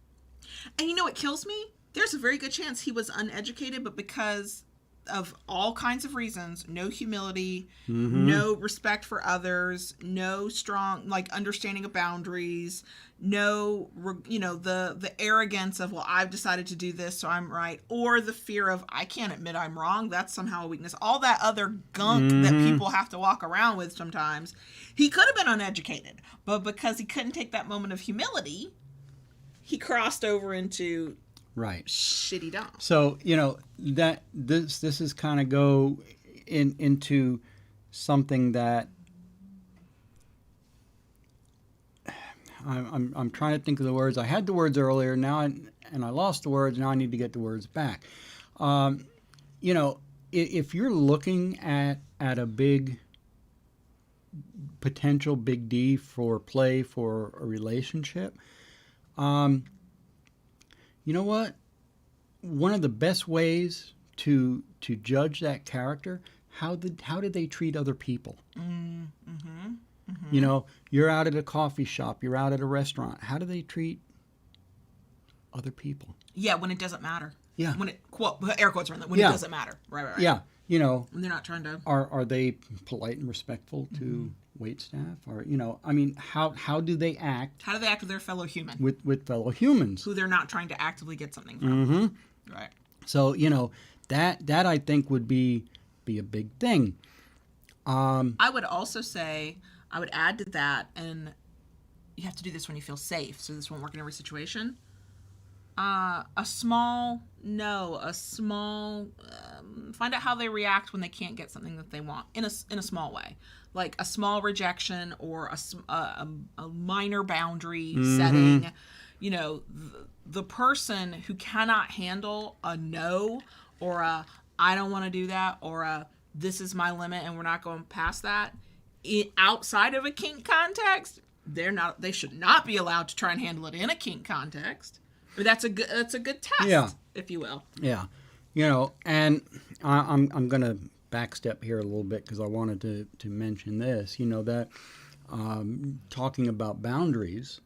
And you know what kills me? There's a very good chance he was uneducated, but because of all kinds of reasons, no humility, no respect for others, no strong, like, understanding of boundaries, no, you know, the arrogance of, well, I've decided to do this, so I'm right, or the fear of, I can't admit I'm wrong, that's somehow a weakness. All that other gunk that people have to walk around with sometimes. He could have been uneducated, but because he couldn't take that moment of humility, he crossed over into Right. shitty dom. So, you know, that this is kind of go into something that I'm trying to think of the words. I had the words earlier now, and I lost the words. Now I need to get the words back. You know, if you're looking at a big potential big D for play for a relationship, you know what? One of the best ways to judge that character, how did they treat other people? You know, you're out at a coffee shop, you're out at a restaurant. How do they treat other people? Yeah, when it doesn't matter. Yeah. When it, quote, air quotes around that, when it doesn't matter. Right. Yeah, you know. When they're not trying to. Are they polite and respectful to wait staff? Or, you know, I mean, how do they act? How do they act with their fellow human? With fellow humans. Who they're not trying to actively get something from. Right. So, you know, that I think would be a big thing. I would also say, I would add to that, and you have to do this when you feel safe, so this won't work in every situation. A small no, find out how they react when they can't get something that they want in a small way, like a small rejection or a minor boundary setting. You know, the person who cannot handle a no or a I don't want to do that or a this is my limit and we're not going past that, outside of a kink context, they should not be allowed to try and handle it in a kink context. But that's a good test, if you will. Yeah, you know, and I'm going to backstep here a little bit because I wanted to mention this. You know that talking about boundaries.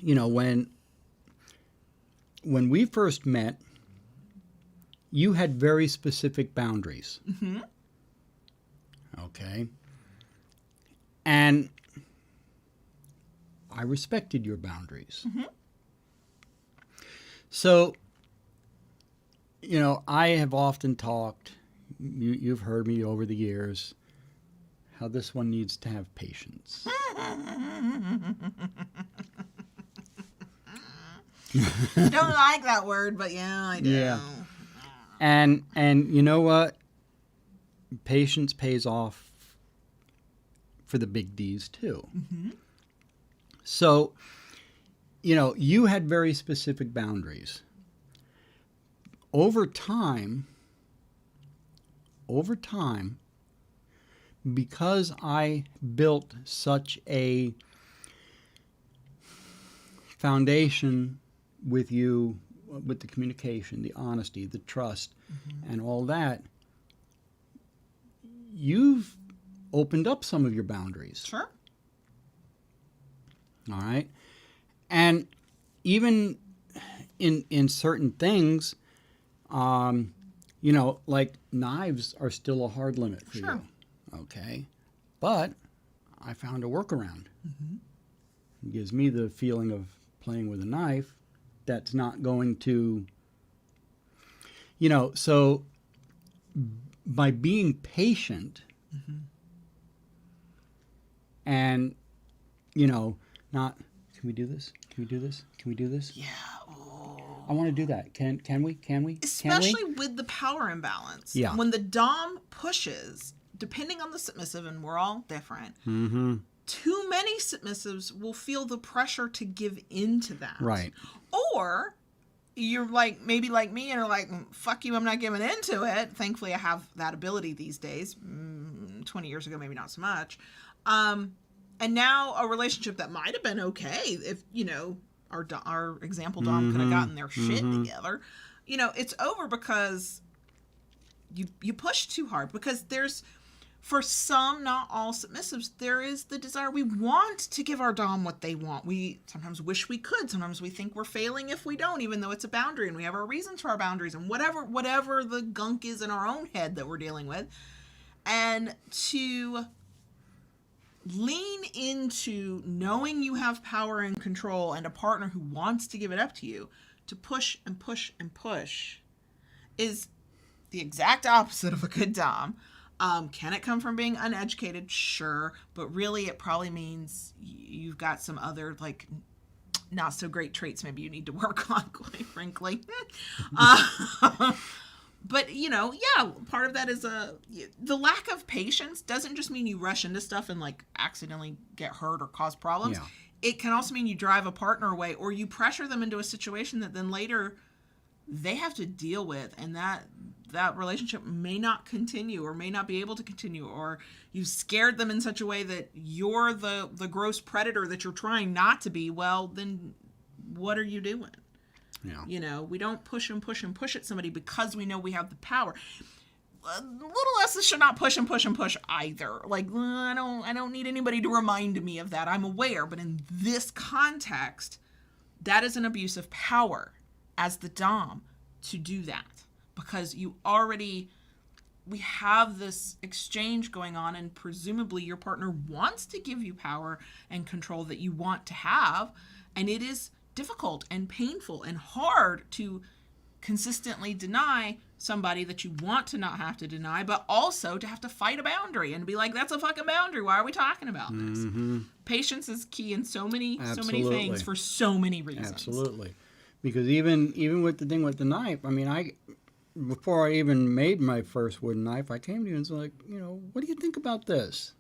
You know, when we first met, you had very specific boundaries. Okay. And I respected your boundaries. So, you know, I have often talked, you've heard me over the years, how this one needs to have patience. Don't like that word, but yeah, I do. Yeah. And you know what? Patience pays off for the big D's too. Mm-hmm. So, you had very specific boundaries. Over time, because I built such a foundation with you, with the communication, the honesty, the trust, and all that, you've opened up some of your boundaries. Sure. All right. And even in certain things, like knives are still a hard limit for Sure. you. Okay. But I found a workaround. Mm-hmm. It gives me the feeling of playing with a knife that's not going to, so by being patient and, not, can we do this? Can we do this? Can we do this? Yeah. Oh. I want to do that. Can we? Especially with the power imbalance. Yeah. When the dom pushes, depending on the submissive, and we're all different, too many submissives will feel the pressure to give in to that. Right. Or you're maybe like me and are like, fuck you, I'm not giving into it. Thankfully, I have that ability these days. 20 years ago, maybe not so much. And now a relationship that might have been okay if, our example dom could have gotten their shit together. It's over because you push too hard. Because there's, for some, not all submissives, there is the desire. We want to give our dom what they want. We sometimes wish we could. Sometimes we think we're failing if we don't, even though it's a boundary and we have our reasons for our boundaries and whatever the gunk is in our own head that we're dealing with. And to lean into knowing you have power and control and a partner who wants to give it up to you, to push and push and push, is the exact opposite of a good dom. Can it come from being uneducated? Sure. But really it probably means you've got some other not so great traits maybe you need to work on, quite frankly. But, part of that is the lack of patience doesn't just mean you rush into stuff and accidentally get hurt or cause problems. Yeah. It can also mean you drive a partner away or you pressure them into a situation that then later they have to deal with, and that relationship may not continue or may not be able to continue, or you've scared them in such a way that you're the gross predator that you're trying not to be. Well, then what are you doing? Yeah. We don't push and push and push at somebody because we know we have the power. Little S's should not push and push and push either. I don't need anybody to remind me of that. I'm aware, but in this context, that is an abuse of power as the dom to do that, because we have this exchange going on, and presumably your partner wants to give you power and control that you want to have, and it is difficult and painful and hard to consistently deny somebody that you want to not have to deny, but also to have to fight a boundary and be like, that's a fucking boundary. Why are we talking about this? Patience is key in so many things for so many reasons. Absolutely. Because even with the thing with the knife, before I even made my first wooden knife, I came to you and was like, what do you think about this?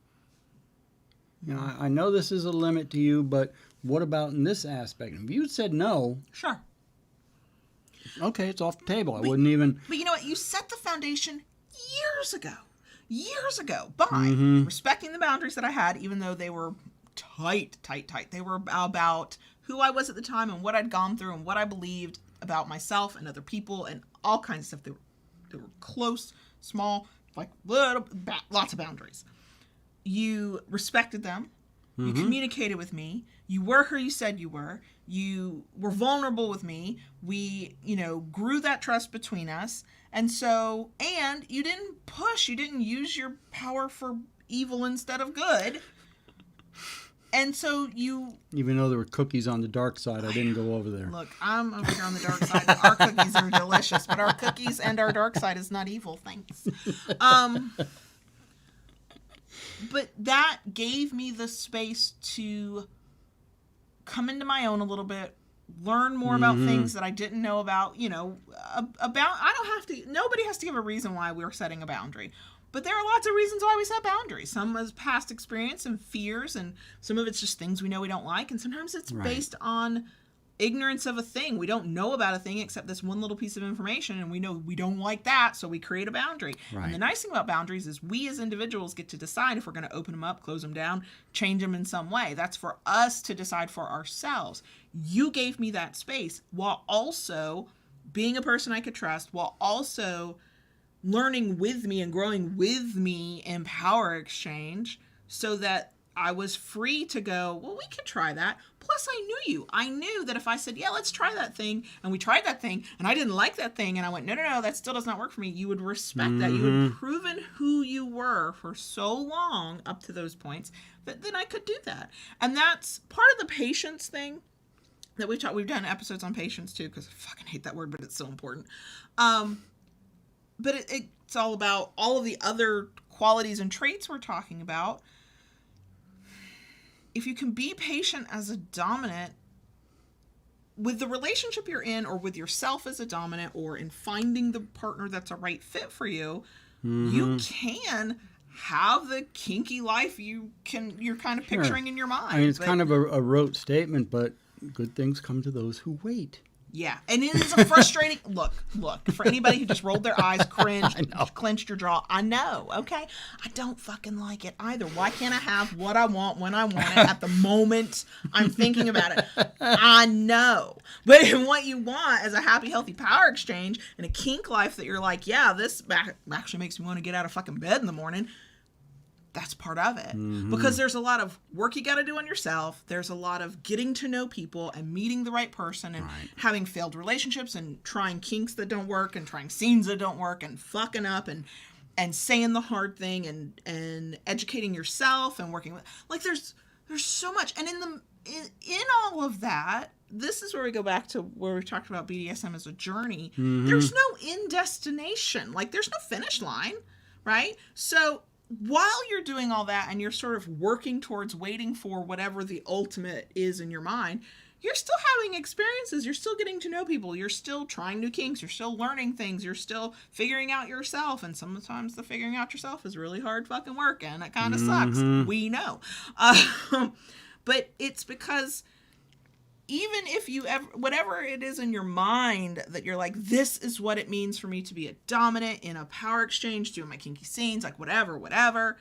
I know this is a limit to you, but what about in this aspect? If you had said no, sure, okay, it's off the table. I wouldn't even. But you know what? You set the foundation years ago by respecting the boundaries that I had, even though they were tight. They were about who I was at the time and what I'd gone through and what I believed about myself and other people and all kinds of stuff. They were close, small, lots of boundaries. You respected them. You communicated with me. You were who you said you were. You were vulnerable with me. We, grew that trust between us. And you didn't push. You didn't use your power for evil instead of good. And so even though there were cookies on the dark side, I didn't go over there. Look, I'm over here on the dark side. Our cookies are delicious, but our cookies and our dark side is not evil. Thanks. But that gave me the space to come into my own a little bit, learn more about things that I didn't know about, you know, about, I don't have to, nobody has to give a reason why we're setting a boundary. But there are lots of reasons why we set boundaries. Some is past experience and fears, and some of it's just things we know we don't like. And sometimes it's based on ignorance of a thing. We don't know about a thing except this one little piece of information, and we know we don't like that, so we create a boundary. Right. And the nice thing about boundaries is we as individuals get to decide if we're going to open them up, close them down, change them in some way. That's for us to decide for ourselves. You gave me that space while also being a person I could trust, while also learning with me and growing with me in power exchange, so that I was free to go, well, we could try that. Plus, I knew you. I knew that if I said, yeah, let's try that thing, and we tried that thing, and I didn't like that thing, and I went, no, that still does not work for me, you would respect that. You had proven who you were for so long up to those points that then I could do that. And that's part of the patience thing that we've taught. We've done episodes on patience, too, because I fucking hate that word, but it's so important. But it's all about all of the other qualities and traits we're talking about. If you can be patient as a dominant with the relationship you're in, or with yourself as a dominant, or in finding the partner that's a right fit for you, you can have the kinky life you're kind of picturing in your mind. I mean, it's kind of a rote statement, but good things come to those who wait. Yeah, and it is a frustrating look for anybody who just rolled their eyes, cringed, clenched your jaw. I know, okay? I don't fucking like it either. Why can't I have what I want when I want it at the moment I'm thinking about it? I know. But what you want is a happy, healthy power exchange and a kink life that you're like, yeah, this actually makes me want to get out of fucking bed in the morning. That's part of it. Because there's a lot of work you got to do on yourself. There's a lot of getting to know people and meeting the right person, and having failed relationships, and trying kinks that don't work, and trying scenes that don't work, and fucking up, and saying the hard thing, and educating yourself, and working with, like, there's so much. And in all of that, this is where we go back to where we talked about BDSM as a journey. There's no end destination. Like, there's no finish line, right? So while you're doing all that and you're sort of working towards waiting for whatever the ultimate is in your mind, you're still having experiences. You're still getting to know people. You're still trying new kinks. You're still learning things. You're still figuring out yourself. And sometimes the figuring out yourself is really hard fucking work, and it kind of sucks. We know. But it's because even if you ever, whatever it is in your mind that you're like, this is what it means for me to be a dominant in a power exchange, doing my kinky scenes, like whatever,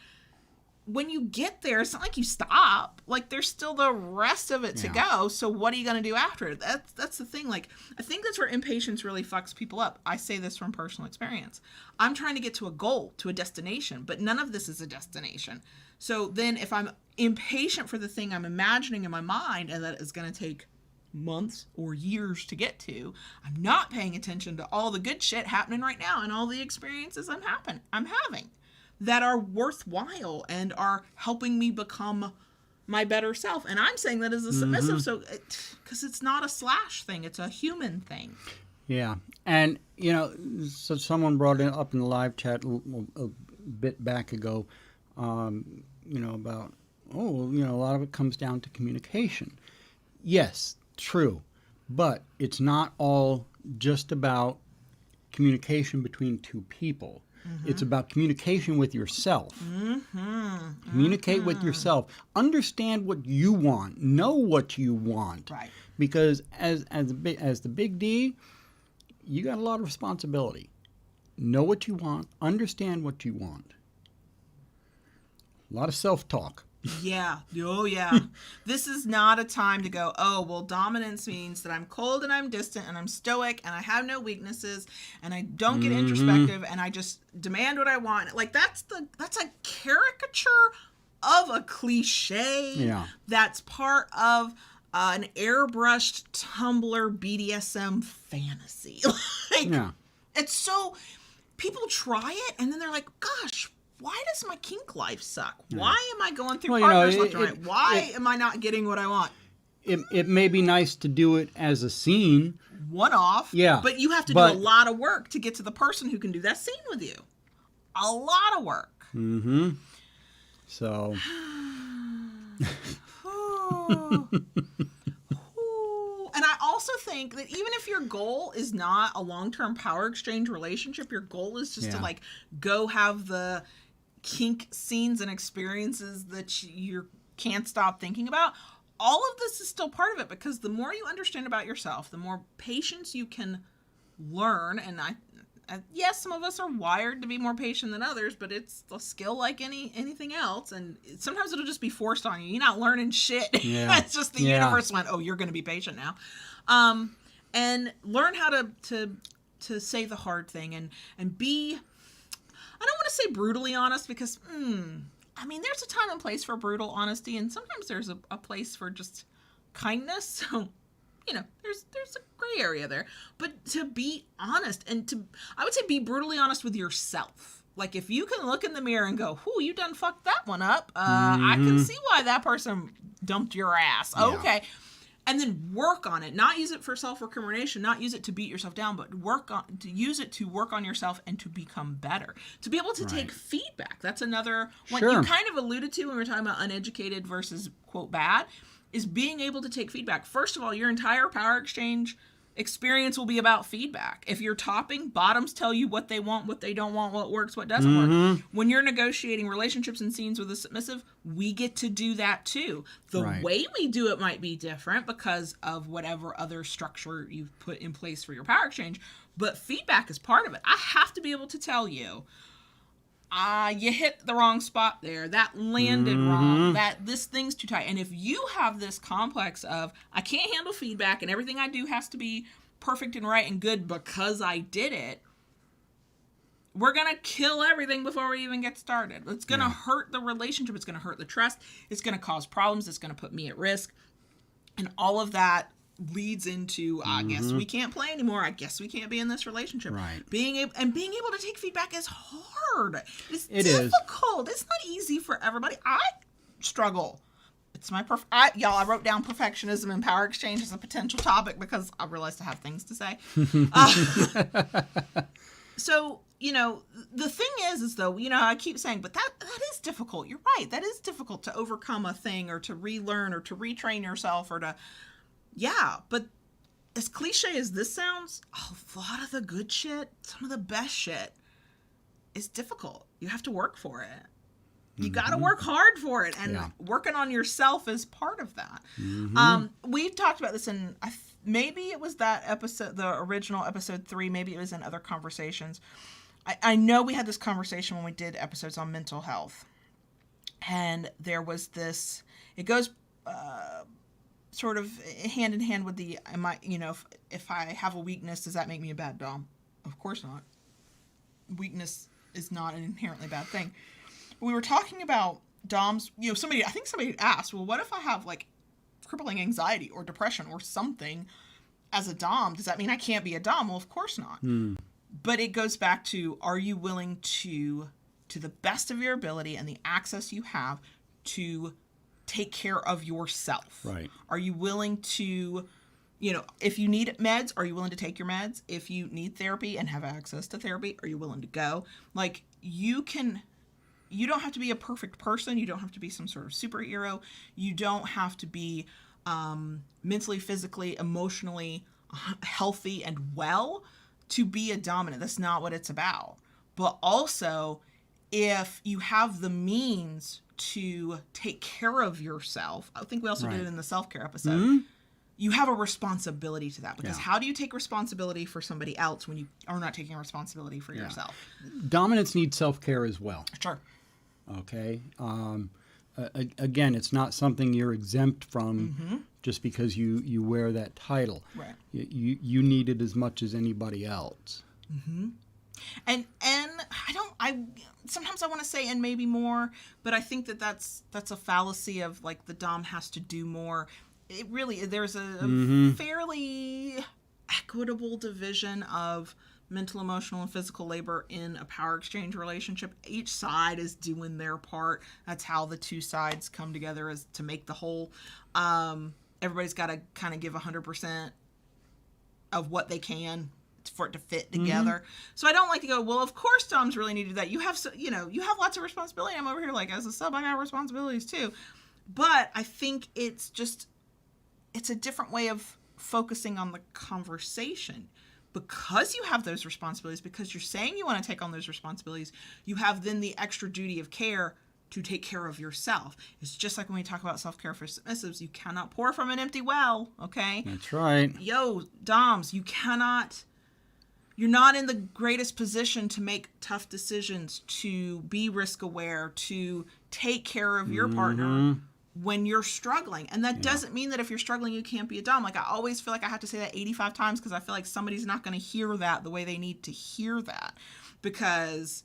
when you get there, it's not like you stop. Like, there's still the rest of it to go. So what are you going to do after? That's the thing. Like, I think that's where impatience really fucks people up. I say this from personal experience. I'm trying to get to a goal, to a destination, but none of this is a destination. So then if I'm impatient for the thing I'm imagining in my mind, and that is going to take months or years to get to, I'm not paying attention to all the good shit happening right now, and all the experiences I'm having that are worthwhile and are helping me become my better self. And I'm saying that as a submissive, so because it's not a slash thing, it's a human thing. Yeah. And so someone brought it up in the live chat a bit back ago, about a lot of it comes down to communication. Yes, true, but it's not all just about communication between two people. It's about communication with yourself. Communicate with yourself. Understand what you want. Know what you want. Right. Because as the big D, you got a lot of responsibility. Know what you want. Understand what you want. A lot of self-talk. Yeah. Oh, yeah. This is not a time to go, oh, well, dominance means that I'm cold and I'm distant and I'm stoic and I have no weaknesses and I don't get introspective and I just demand what I want. Like, that's a caricature of a cliche. Yeah. That's part of an airbrushed Tumblr BDSM fantasy. It's so, people try it and then they're like, gosh, why does my kink life suck? Why am I going through partners left and right? Why am I not getting what I want? It may be nice to do it as a scene. One-off. Yeah. But you have to do a lot of work to get to the person who can do that scene with you. A lot of work. So. And I also think that even if your goal is not a long-term power exchange relationship, your goal is just to like go have the kink scenes and experiences that you can't stop thinking about. All of this is still part of it, because the more you understand about yourself, the more patience you can learn. And yes, some of us are wired to be more patient than others, but it's a skill like anything else. And sometimes it'll just be forced on you. You're not learning shit. Yeah. It's just the universe went, oh, you're going to be patient now. And learn how to say the hard thing and be, I don't want to say brutally honest, because, I mean, there's a time and place for brutal honesty, and sometimes there's a place for just kindness. So, you know, there's a gray area there. But to be honest, and I would say be brutally honest with yourself. Like, if you can look in the mirror and go, "Whoo, you done fucked that one up. I can see why that person dumped your ass." Yeah. Okay. And then work on it. Not use it for self-recrimination, not use it to beat yourself down, but use it to work on yourself and to become better. To be able to take feedback. That's another one you kind of alluded to when we were talking about uneducated versus, quote, bad, is being able to take feedback. First of all, your entire power exchange experience will be about feedback. If you're topping, bottoms tell you what they want, what they don't want, what works, what doesn't work. When you're negotiating relationships and scenes with a submissive, we get to do that too. The way we do it might be different because of whatever other structure you've put in place for your power exchange, but feedback is part of it. I have to be able to tell you, you hit the wrong spot there. That landed wrong. This thing's too tight. And if you have this complex of, I can't handle feedback and everything I do has to be perfect and right and good because I did it, we're going to kill everything before we even get started. It's going to hurt the relationship. It's going to hurt the trust. It's going to cause problems. It's going to put me at risk. And all of that leads into, I guess we can't play anymore. I guess we can't be in this relationship. Right. Being able to take feedback is hard. It is difficult. It's not easy for everybody. I struggle. It's my I wrote down perfectionism and power exchange as a potential topic because I realized I have things to say. So, you know, the thing is though, you know, I keep saying, but that is difficult. You're right. That is difficult to overcome a thing or to relearn or to retrain yourself or to, but as cliche as this sounds, a lot of the good shit, some of the best shit is difficult. You have to work for it. You got to work hard for it. And working on yourself is part of that. We talked about this in, maybe it was that episode, the original episode 3, maybe it was in other conversations. I know we had this conversation when we did episodes on mental health. And there was this, it goes sort of hand in hand with the, if I have a weakness, does that make me a bad dom? Of course not. Weakness is not an inherently bad thing. We were talking about doms, I think somebody asked, well, what if I have like crippling anxiety or depression or something as a dom? Does that mean I can't be a dom? Well, of course not. But it goes back to, are you willing to the best of your ability and the access you have to take care of yourself? Right. Are you willing to, if you need meds, are you willing to take your meds? If you need therapy and have access to therapy, are you willing to go? Like, you don't have to be a perfect person. You don't have to be some sort of superhero. You don't have to be mentally, physically, emotionally healthy and well to be a dominant. That's not what it's about. But also, if you have the means to take care of yourself, I think we also did it in the self-care episode, you have a responsibility to that. Because how do you take responsibility for somebody else when you are not taking responsibility for yourself? Dominants need self-care as well. Sure. Okay. Again, it's not something you're exempt from just because you wear that title. Right. You need it as much as anybody else. And I sometimes I want to say and maybe more, but I think that's a fallacy of like the dom has to do more. It really, there's a fairly equitable division of mental, emotional, and physical labor in a power exchange relationship. Each side is doing their part. That's how the two sides come together, is to make the whole. Everybody's got to kind of give 100% of what they can for it to fit together. So I don't like to go, well, of course doms really need to do that. You have lots of responsibility. I'm over here like, as a sub, I got responsibilities too. But I think it's a different way of focusing on the conversation. Because you have those responsibilities, because you're saying you want to take on those responsibilities, you have then the extra duty of care to take care of yourself. It's just like when we talk about self-care for submissives, you cannot pour from an empty well, okay? That's right. Yo, doms, you're not in the greatest position to make tough decisions, to be risk aware, to take care of your partner when you're struggling. And that doesn't mean that if you're struggling, you can't be a dom. Like, I always feel like I have to say that 85 times because I feel like somebody's not going to hear that the way they need to hear that. Because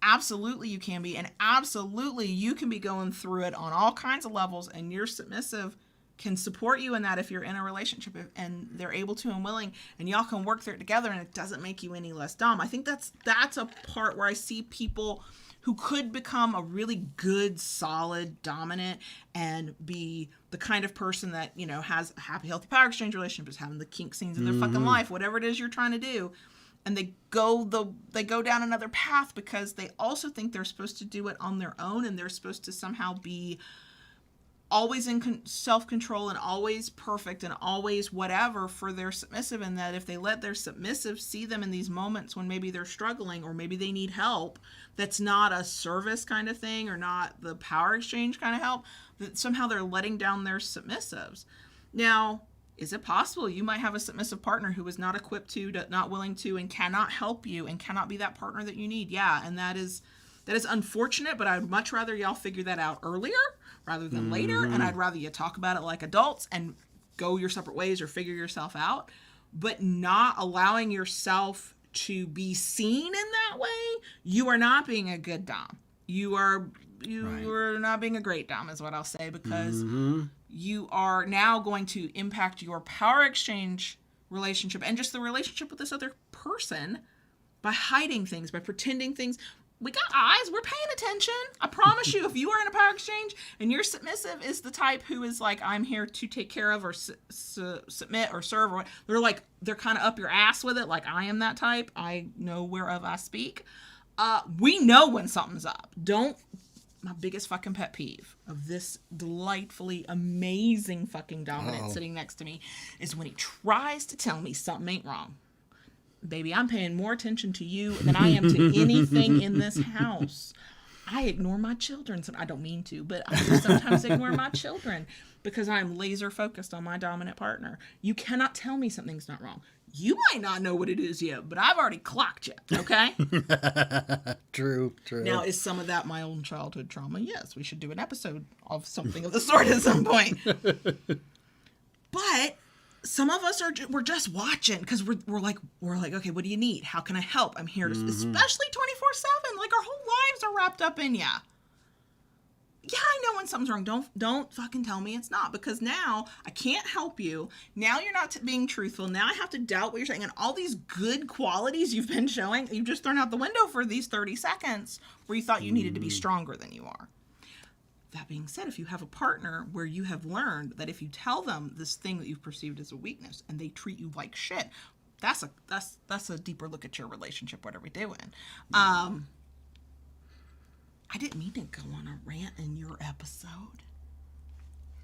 absolutely you can be, and absolutely you can be going through it on all kinds of levels, and your submissive can support you in that if you're in a relationship and they're able to and willing, and y'all can work through it together, and it doesn't make you any less dom. I think that's a part where I see people who could become a really good, solid, dominant, and be the kind of person that, you know, has a happy, healthy power exchange relationship, is having the kink scenes in their fucking life, whatever it is you're trying to do. And they go down another path because they also think they're supposed to do it on their own, and they're supposed to somehow be always in self-control and always perfect and always whatever for their submissive, and that if they let their submissive see them in these moments when maybe they're struggling or maybe they need help, that's not a service kind of thing or not the power exchange kind of help, that somehow they're letting down their submissives. Now, is it possible you might have a submissive partner who is not equipped to, not willing to, and cannot help you and cannot be that partner that you need? Yeah, and that is unfortunate, but I'd much rather y'all figure that out earlier rather than later, and I'd rather you talk about it like adults and go your separate ways or figure yourself out, but not allowing yourself to be seen in that way. You are not being a good dom. You are not being a great dom is what I'll say, because you are now going to impact your power exchange relationship and just the relationship with this other person by hiding things, by pretending things. We got eyes. We're paying attention. I promise you, if you are in a power exchange and your submissive is the type who is like, I'm here to take care of or submit or serve, or they're kind of up your ass with it. Like, I am that type. I know whereof I speak. We know when something's up. My biggest fucking pet peeve of this delightfully amazing fucking dominant sitting next to me is when he tries to tell me something ain't wrong. Baby, I'm paying more attention to you than I am to anything in this house. I ignore my children. I don't mean to, but I sometimes ignore my children because I'm laser focused on my dominant partner. You cannot tell me something's not wrong. You might not know what it is yet, but I've already clocked you, okay? True. Now, is some of that my own childhood trauma? Yes, we should do an episode of something of the sort at some point. But some of us we're just watching because we're like, okay, what do you need? How can I help? I'm here to, especially 24/7. Like, our whole lives are wrapped up in ya. Yeah, I know when something's wrong. Don't fucking tell me it's not, because now I can't help you. Now you're not being truthful. Now I have to doubt what you're saying, and all these good qualities you've been showing, you've just thrown out the window for these 30 seconds where you thought you needed to be stronger than you are. That being said, if you have a partner where you have learned that if you tell them this thing that you've perceived as a weakness and they treat you like shit, that's a deeper look at your relationship. What are we doing? I didn't mean to go on a rant in your episode.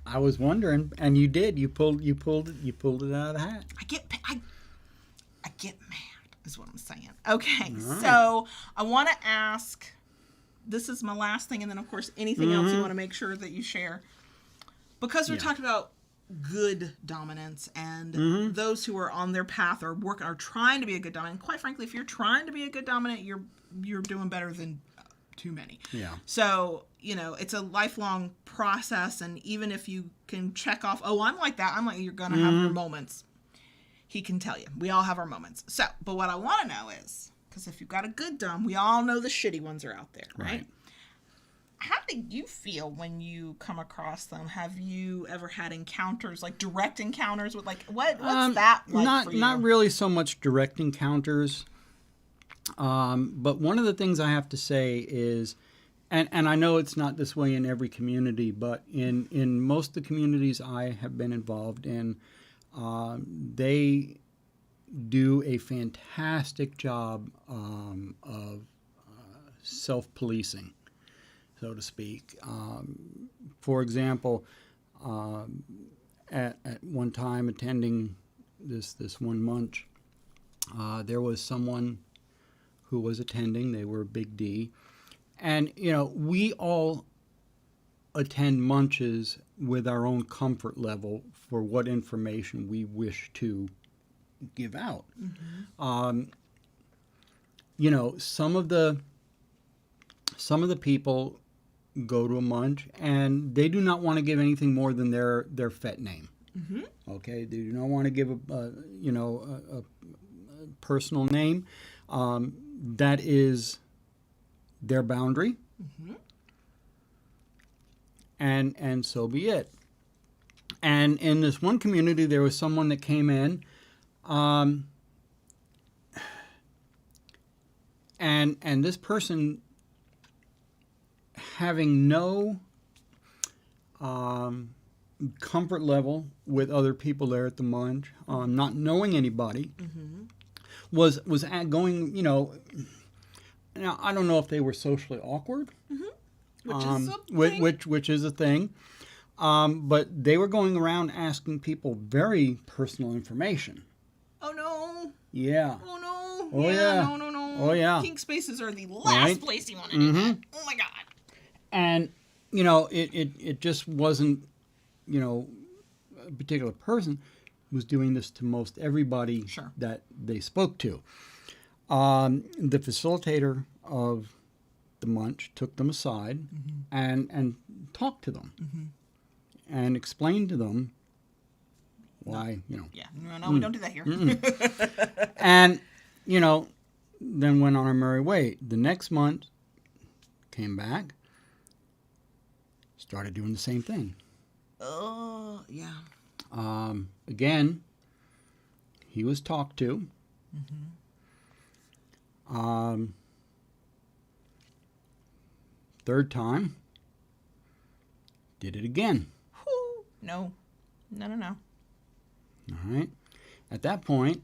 I was wondering, and you did. You pulled it out of the hat. I get mad, is what I'm saying. Okay, right. So I want to ask. This is my last thing, and then of course anything else you want to make sure that you share, because we're talking about good dominance and those who are on their path or trying to be a good dominant. And quite frankly, if you're trying to be a good dominant, you're doing better than too many. Yeah. So, it's a lifelong process, and even if you can check off, I'm like that, you're gonna have your moments. He can tell you. We all have our moments. So, but what I want to know is, because if you've got a good dom, we all know the shitty ones are out there, right? How did you feel when you come across them? Have you ever had encounters, like direct encounters with, like, what's that like for you? Not really so much direct encounters. But one of the things I have to say is, and I know it's not this way in every community, but in most of the communities I have been involved in, they do a fantastic job of self-policing, so to speak. For example, at one time attending this one munch, there was someone who was attending. They were Big D. And, we all attend munches with our own comfort level for what information we wish to give out. Mm-hmm. Some of the people go to a munch and they do not want to give anything more than their pet name. Mm-hmm. Okay, they do not want to give a personal name. That is their boundary. Mm-hmm. And so be it. And in this one community, there was someone that came in, and this person, having no comfort level with other people there at the munch, not knowing anybody, mm-hmm. was going. Now I don't know if they were socially awkward, mm-hmm. which is a thing. But they were going around asking people very personal information. Oh no! Yeah. Oh no! Oh yeah! No! Oh yeah! Kink spaces are the last place you want to do that. Oh my god! And it just wasn't, a particular person was doing this to most everybody sure. that they spoke to. The facilitator of the munch took them aside mm-hmm. and talked to them. Mm-hmm. And explain to them why, Yeah, no, we don't do that here. And, then went on our merry way. The next month, came back, started doing the same thing. Oh, yeah. Again, he was talked to. Mm-hmm. Third time, did it again. No. All right. At that point,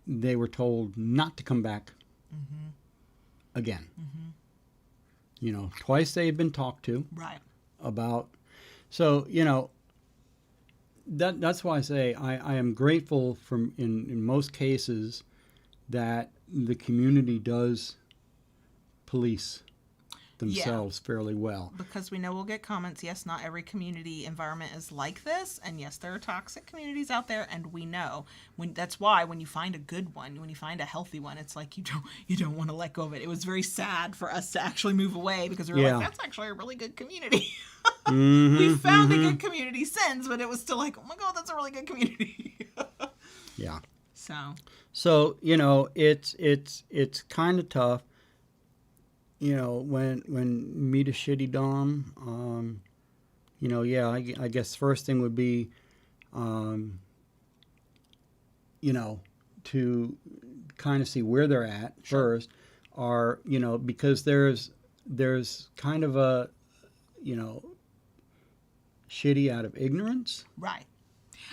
they were told not to come back mm-hmm. again. Mm-hmm. Twice they had been talked to. Right. About. So, that's why I say I am grateful in most cases that the community does police themselves fairly well. Because we know we'll get comments. Yes, not every community environment is like this, and yes, there are toxic communities out there, and we know. That's why when you find a good one, when you find a healthy one, it's like you don't want to let go of it. It was very sad for us to actually move away because we were like, that's actually a really good community. Mm-hmm, we found a good community since, but it was still like, oh my god, that's a really good community. Yeah. So it's kind of tough. When meet a shitty dom, I guess first thing would be, to kind of see where they're at sure. first, or because there's kind of a, shitty out of ignorance. Right.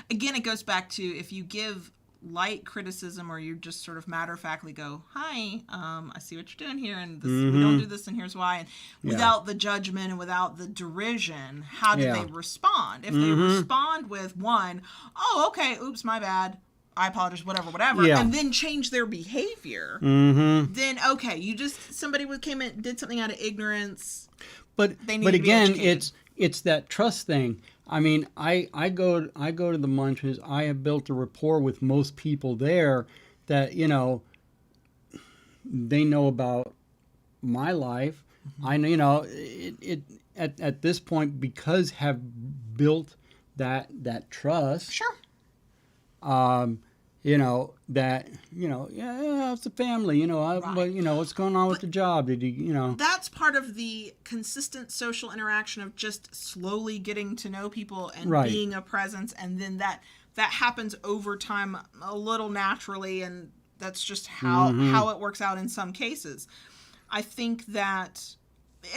Again, it goes back to if you give light criticism or you just sort of matter-of-factly go, hi, I see what you're doing here, and this, mm-hmm. we don't do this, and here's why. And without the judgment and without the derision, how do they respond? If mm-hmm. they respond with one, oh, okay, oops, my bad, I apologize, whatever, and then change their behavior, mm-hmm. then, okay, somebody came in, did something out of ignorance, but again, it's that trust thing. I mean, I go to the munches. I have built a rapport with most people there that, they know about my life. Mm-hmm. I at this point, because have built that trust. Sure. That it's a family. Right. What's going on with the job? Did you. That's part of the consistent social interaction of just slowly getting to know people and right. being a presence, and then that happens over time a little naturally, and that's just how it works out in some cases. I think that.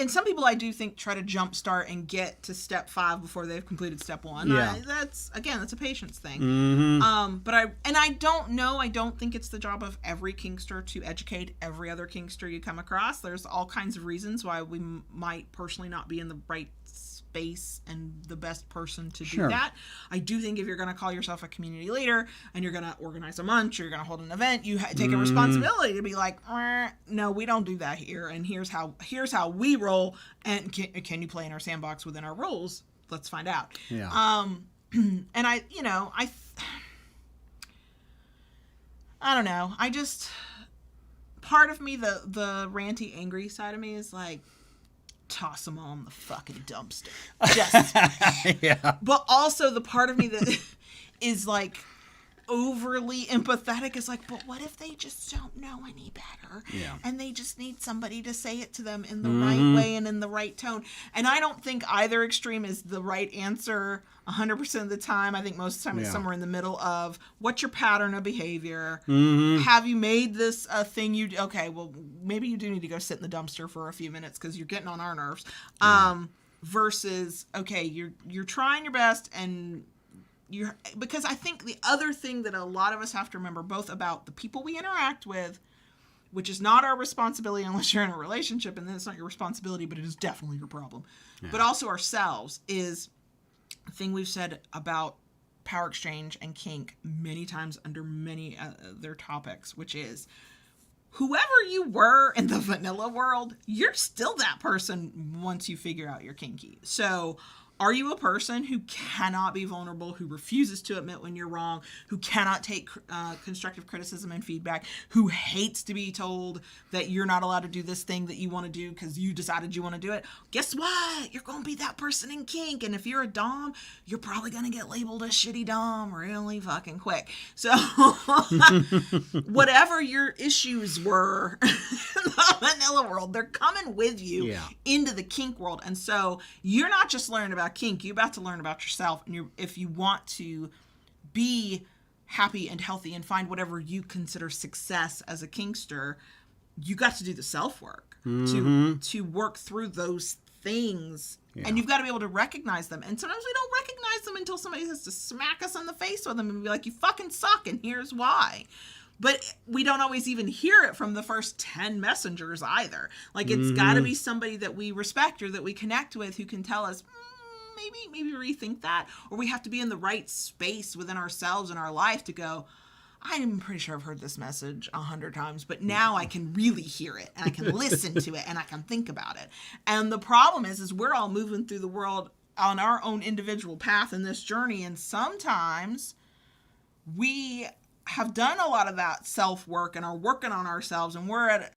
And some people, I do think, try to jumpstart and get to step 5 before they've completed step 1. Yeah. That's a patience thing. Mm-hmm. But I don't know. I don't think it's the job of every kinkster to educate every other kinkster you come across. There's all kinds of reasons why we might personally not be in the right space and the best person to Sure. do that. I do think if you're going to call yourself a community leader and you're going to organize a munch or you're going to hold an event, you take a responsibility to be like, no, we don't do that here, and here's how we roll, and can you play in our sandbox within our rules? Let's find out. Yeah. And I don't know. I just, part of me, the ranty, angry side of me is like, toss them all in the fucking dumpster. Just, Yeah. but also the part of me that is like overly empathetic is like, but what if they just don't know any better? Yeah. And they just need somebody to say it to them in the right way and in the right tone. And I don't think either extreme is the right answer 100% of the time. I think most of the time it's somewhere in the middle of, what's your pattern of behavior? Have you made this a thing you... Okay, well, maybe you do need to go sit in the dumpster for a few minutes because you're getting on our nerves. Versus, okay, you're trying your best, and because I think the other thing that a lot of us have to remember, both about the people we interact with, which is not our responsibility unless you're in a relationship, and then it's not your responsibility, but it is definitely your problem. Yeah. But also ourselves is the thing we've said about power exchange and kink many times under many other topics, which is whoever you were in the vanilla world, you're still that person once you figure out your kinky. So are you a person who cannot be vulnerable, who refuses to admit when you're wrong, who cannot take constructive criticism and feedback, who hates to be told that you're not allowed to do this thing that you want to do because you decided you want to do it? Guess what? You're going to be that person in kink. And if you're a dom, you're probably going to get labeled a shitty dom really fucking quick. So whatever your issues were in the vanilla world, they're coming with you into the kink world. And so you're not just learning about kink, you're about to learn about yourself, and if you want to be happy and healthy and find whatever you consider success as a kinkster, you got to do the self-work to work through those things, and you've got to be able to recognize them. And sometimes we don't recognize them until somebody has to smack us in the face with them and be like, you fucking suck, and here's why. But we don't always even hear it from the first 10 messengers either. Like, it's got to be somebody that we respect or that we connect with who can tell us, maybe rethink that. Or we have to be in the right space within ourselves and our life to go, I'm pretty sure I've heard this message 100 times, but now I can really hear it, and I can listen to it, and I can think about it. And the problem is we're all moving through the world on our own individual path in this journey, and sometimes we have done a lot of that self-work and are working on ourselves, and we're at,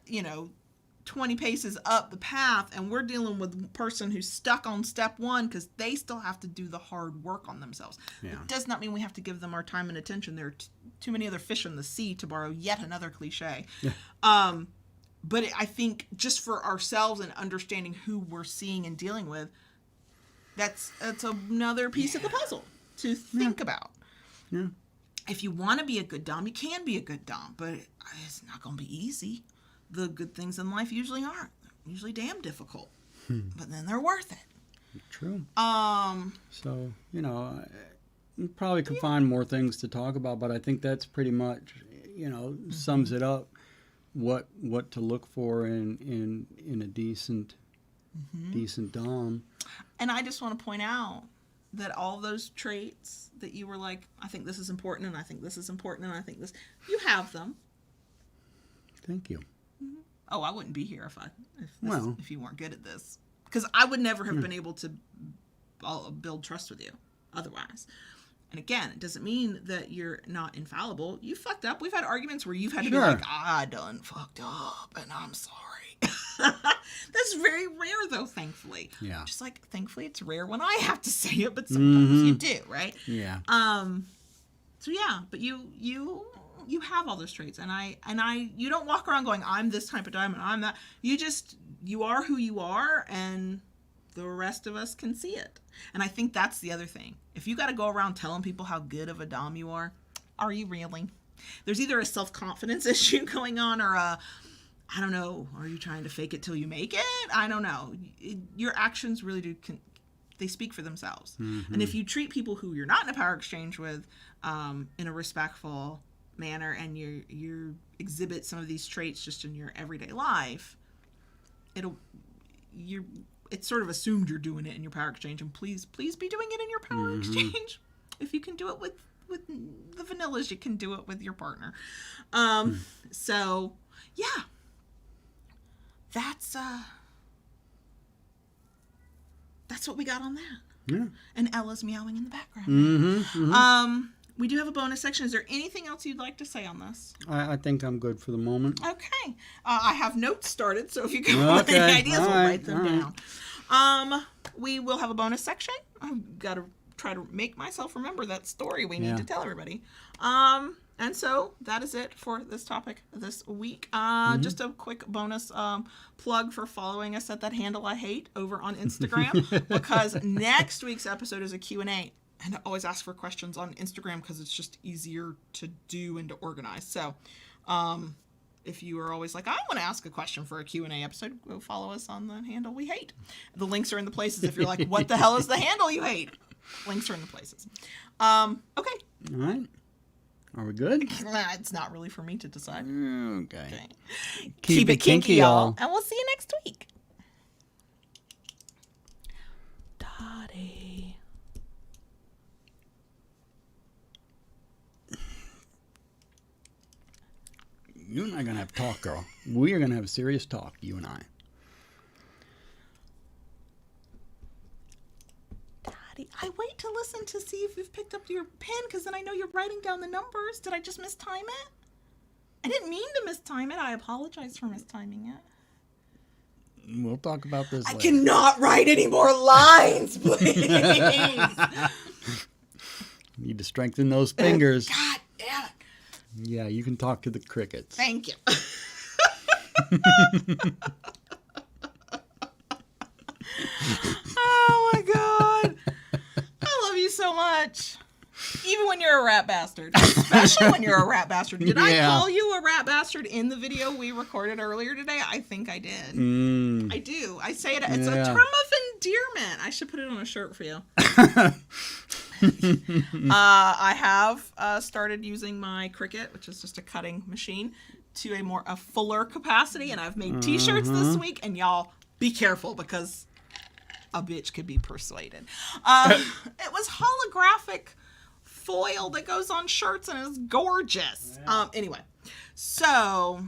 20 paces up the path, and we're dealing with a person who's stuck on step one because they still have to do the hard work on themselves. Yeah. It does not mean we have to give them our time and attention. There are too many other fish in the sea, to borrow yet another cliche. Yeah. But I think just for ourselves and understanding who we're seeing and dealing with, that's another piece of the puzzle to think about. Yeah. If you want to be a good dom, you can be a good dom, but it's not going to be easy. The good things in life usually aren't. They're usually damn difficult. But then they're worth it. True. So, you probably could find more things to talk about, but I think that's pretty much, sums it up what to look for in a decent dom. And I just want to point out that all those traits that you were like, I think this is important, and I think this is important, and I think this, you have them. Thank you. Oh, I wouldn't be here if you weren't good at this. Because I would never have been able to build trust with you otherwise. And again, it doesn't mean that you're not infallible. You fucked up. We've had arguments where you've had to be like, I done fucked up, and I'm sorry. That's very rare, though, thankfully. Yeah. Just like, thankfully, it's rare when I have to say it, but sometimes you do, right? Yeah. So, yeah, but you have all those traits, and you don't walk around going, I'm this type of diamond, I'm that. You are who you are, and the rest of us can see it. And I think that's the other thing. If you got to go around telling people how good of a dom you are you really? There's either a self-confidence issue going on, or I don't know, are you trying to fake it till you make it? I don't know. Your actions really do, they speak for themselves. Mm-hmm. And if you treat people who you're not in a power exchange with in a respectful manner, and you exhibit some of these traits just in your everyday life, you're it's sort of assumed you're doing it in your power exchange, and please be doing it in your power exchange. If you can do it with the vanillas, you can do it with your partner. So yeah, that's what we got on that. Yeah. And Ella's meowing in the background. We do have a bonus section. Is there anything else you'd like to say on this? I think I'm good for the moment. Okay. I have notes started, so if you come up with any ideas, we'll write them down. We will have a bonus section. I've got to try to make myself remember that story we need to tell everybody. And so that is it for this topic this week. Just a quick bonus plug for following us at that handle I hate over on Instagram, because next week's episode is a Q&A. And I always ask for questions on Instagram because it's just easier to do and to organize. So if you are always like, I want to ask a question for a Q&A episode, go follow us on the handle we hate. The links are in the places. If you're like, what the hell is the handle you hate? Links are in the places. Okay. All right. Are we good? It's not really for me to decide. Okay. Keep it kinky, y'all. And we'll see you next week. Dottie. You and I are going to have talk, girl. We are going to have a serious talk, you and I. Daddy, I wait to listen to see if you've picked up your pen, because then I know you're writing down the numbers. Did I just mistime it? I didn't mean to mistime it. I apologize for mistiming it. We'll talk about this later. I cannot write any more lines, please. Need to strengthen those fingers. God damn it. Yeah, you can talk to the crickets. Thank you. Oh my God. I love you so much. Even when you're a rat bastard. Especially when you're a rat bastard. Did I call you a rat bastard in the video we recorded earlier today? I think I did. I do. I say it. It's a term of endearment. I should put it on a shirt for you. I have started using my Cricut, which is just a cutting machine, to a fuller capacity, and I've made t-shirts this week, and y'all be careful because a bitch could be persuaded. It was holographic foil that goes on shirts, and it's gorgeous. Anyway, so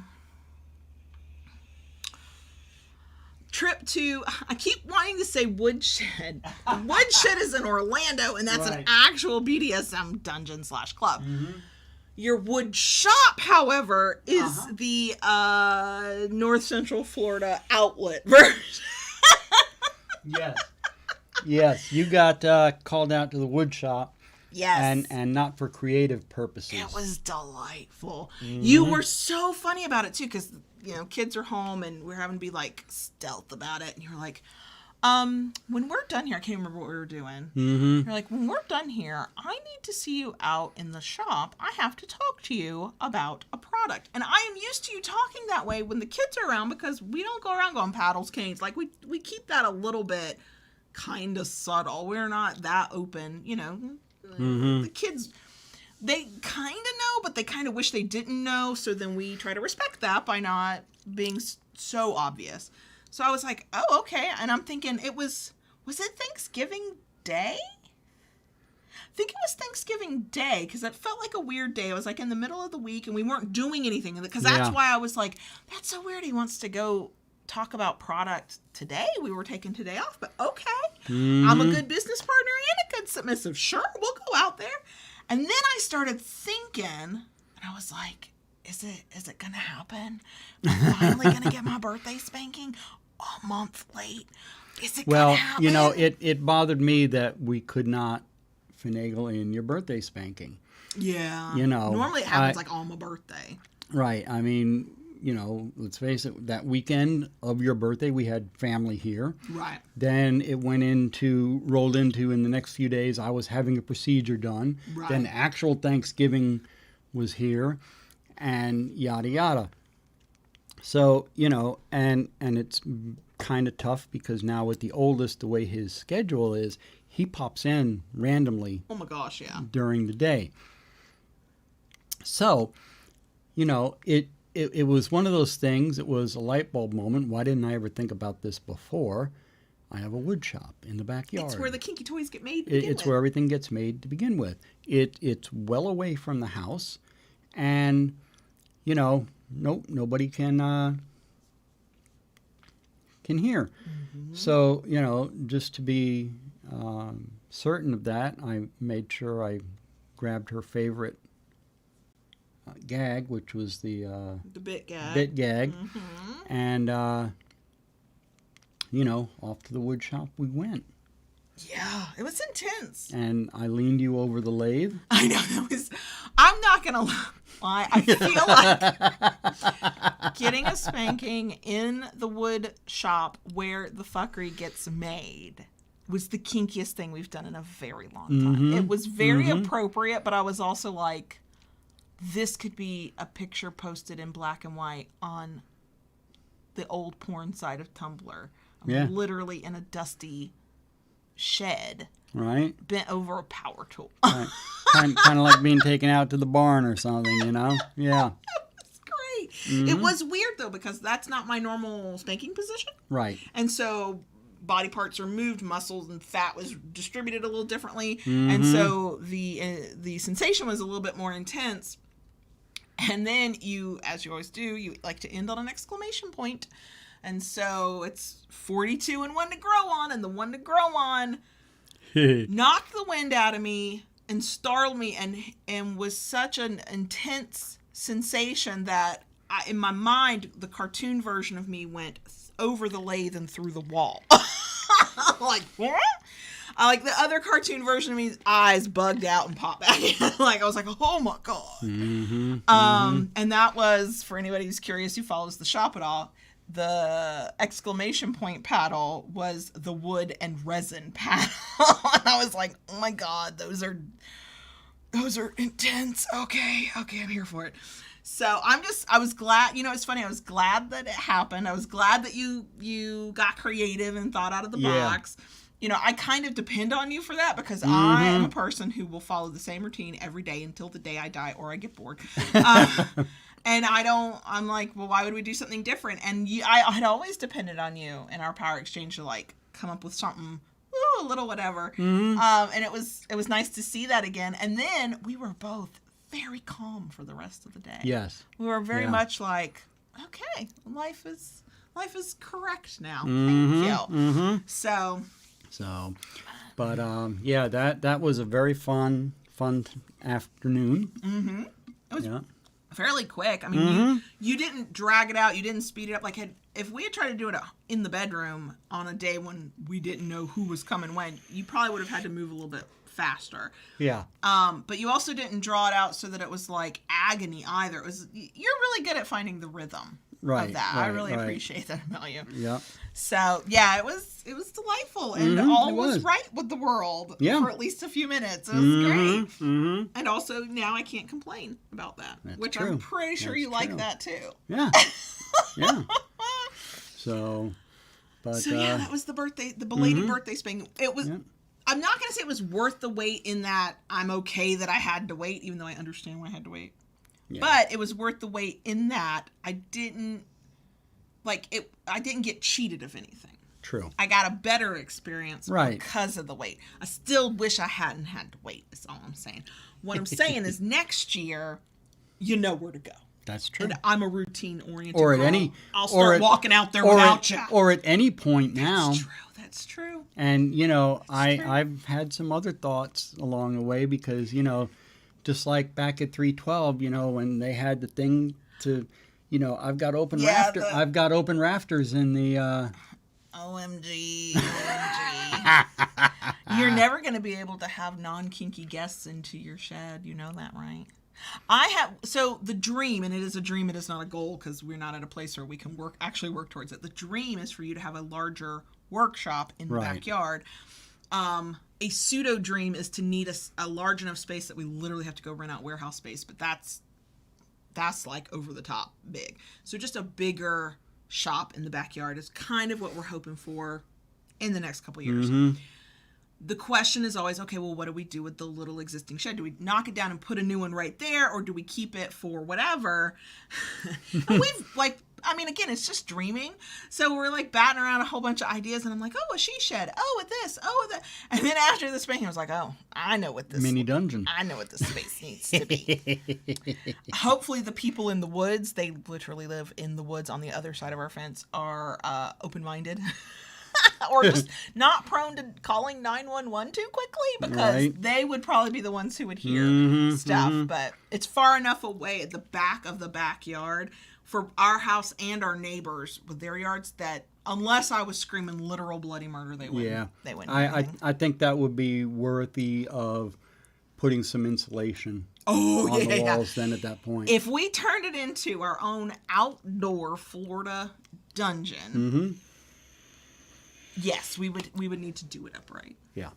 trip to, I keep wanting to say Woodshed. Woodshed is in Orlando, and that's an actual BDSM dungeon / club. Your wood shop, however, is the North Central Florida outlet version. Yes, you got called out to the wood shop. Yes. And not for creative purposes. It was delightful. You were so funny about it, too, because, kids are home, and we're having to be, stealth about it. And you were like, when we're done here, I can't remember what we were doing. You're like, when we're done here, I need to see you out in the shop. I have to talk to you about a product. And I am used to you talking that way when the kids are around, because we don't go around going paddles, canes. We keep that a little bit kind of subtle. We're not that open, The kids, they kind of know, but they kind of wish they didn't know. So then we try to respect that by not being so obvious. So I was like, oh, okay. And I'm thinking was it Thanksgiving Day? I think it was Thanksgiving Day, because it felt like a weird day. It was in the middle of the week, and we weren't doing anything. Because that's why I was like, that's so weird. He wants to go talk about product today. We were taking today off, but okay. I'm a good business partner and a good submissive. Sure, we'll go out there. And then I started thinking, and I was like, is it gonna happen? I'm finally gonna get my birthday spanking a month late. Is it gonna happen? It bothered me that we could not finagle in your birthday spanking. Yeah. Normally it happens on my birthday. Right. I mean, let's face it, that weekend of your birthday, we had family here. Right. Then it rolled into in the next few days, I was having a procedure done. Right. Then actual Thanksgiving was here, and yada, yada. So, and it's kind of tough because now with the oldest, the way his schedule is, he pops in randomly. Oh my gosh, yeah. During the day. So, it was one of those things. It was a light bulb moment. Why didn't I ever think about this before? I have a wood shop in the backyard. It's where the kinky toys get made to begin It's with. where everything gets made to begin with. It's well away from the house, and nobody can hear. Mm-hmm. So just to be certain of that, I made sure I grabbed her favorite gag, which was the bit gag. Bit gag, Mm-hmm. and off to the wood shop we went. Yeah, it was intense. And I leaned you over the lathe. I know, I'm not going to lie. I feel like getting a spanking in the wood shop where the fuckery gets made was the kinkiest thing we've done in a very long time. Mm-hmm. It was very appropriate, but I was also like, this could be a picture posted in black and white on the old porn side of Tumblr. I'm literally in a dusty shed, right, bent over a power tool. Right. kind of like being taken out to the barn or something, Yeah. It's great. It was weird though, because that's not my normal spanking position. Right. And so body parts are moved, muscles and fat was distributed a little differently, and so the sensation was a little bit more intense. And then you, as you always do, you like to end on an exclamation point. And so it's 42 and one to grow on, and the one to grow on knocked the wind out of me and startled me, and was such an intense sensation that in my mind, the cartoon version of me went over the lathe and through the wall. Like, what? Like the other cartoon version of me's eyes bugged out and popped back in. Like I was like, oh my God. And that was, for anybody who's curious who follows the shop at all, the exclamation point paddle was the wood and resin paddle. And I was like, oh my God, those are intense. Okay, I'm here for it. So I was glad, it's funny, I was glad that it happened. I was glad that you got creative and thought out of the box. I kind of depend on you for that, because I am a person who will follow the same routine every day until the day I die or I get bored. And I'm like, well, why would we do something different? And I had always depended on you in our power exchange to like come up with something, a little whatever. And it was nice to see that again. And then we were both very calm for the rest of the day. Yes. We were very much like, okay, life is correct now. Thank you. So, but that was a very fun afternoon. It was fairly quick. I mean, you didn't drag it out. You didn't speed it up. Like if we had tried to do it in the bedroom on a day when we didn't know who was coming when, you probably would have had to move a little bit faster. Yeah. But you also didn't draw it out so that it was like agony either. You're really good at finding the rhythm of that. I really appreciate that about you. Yeah. So yeah, it was delightful, and all was right with the world for at least a few minutes. It was great. And also now I can't complain about that, which true. I'm pretty sure you like that too. Yeah. Yeah. So yeah, that was the belated birthday spanking. It was. Yeah. I'm not going to say it was worth the wait in that I'm okay that I had to wait, even though I understand why I had to wait. Yeah. But it was worth the wait in that I didn't get cheated of anything. True. I got a better experience because of the wait. I still wish I hadn't had to wait, is all I'm saying. What I'm saying is next year, you know where to go. That's true. And I'm a routine-oriented girl. I'll start walking out there without you. Or at any point now. That's true. And, I've had some other thoughts along the way because, just like back at 312, when they had the thing to, I've got open rafters in the... OMG. You're never going to be able to have non-kinky guests into your shed. You know that, right? So the dream, and it is a dream, it is not a goal because we're not at a place where we can work towards it. The dream is for you to have a larger workshop in the backyard. A pseudo dream is to need a large enough space that we literally have to go rent out warehouse space, but that's like over the top big. So just a bigger shop in the backyard is kind of what we're hoping for in the next couple years. The question is always, okay, well, what do we do with the little existing shed? Do we knock it down and put a new one right there, or do we keep it for whatever? And we've I mean, again, it's just dreaming. So we're like batting around a whole bunch of ideas, and I'm like, oh, a she shed. Oh, with this. Oh, with that. And then after the spanking, I was like, oh, I know what this Mini dungeon. I know what this space needs to be. Hopefully, the people in the woods, they literally live in the woods on the other side of our fence, are open-minded. Or just not prone to calling 911 too quickly, because they would probably be the ones who would hear stuff. But it's far enough away at the back of the backyard for our house and our neighbors with their yards that unless I was screaming literal bloody murder, they wouldn't. Yeah, they wouldn't. I think that would be worthy of putting some insulation on the walls. Then at that point, if we turned it into our own outdoor Florida dungeon, yes, we would need to do it upright. Yeah.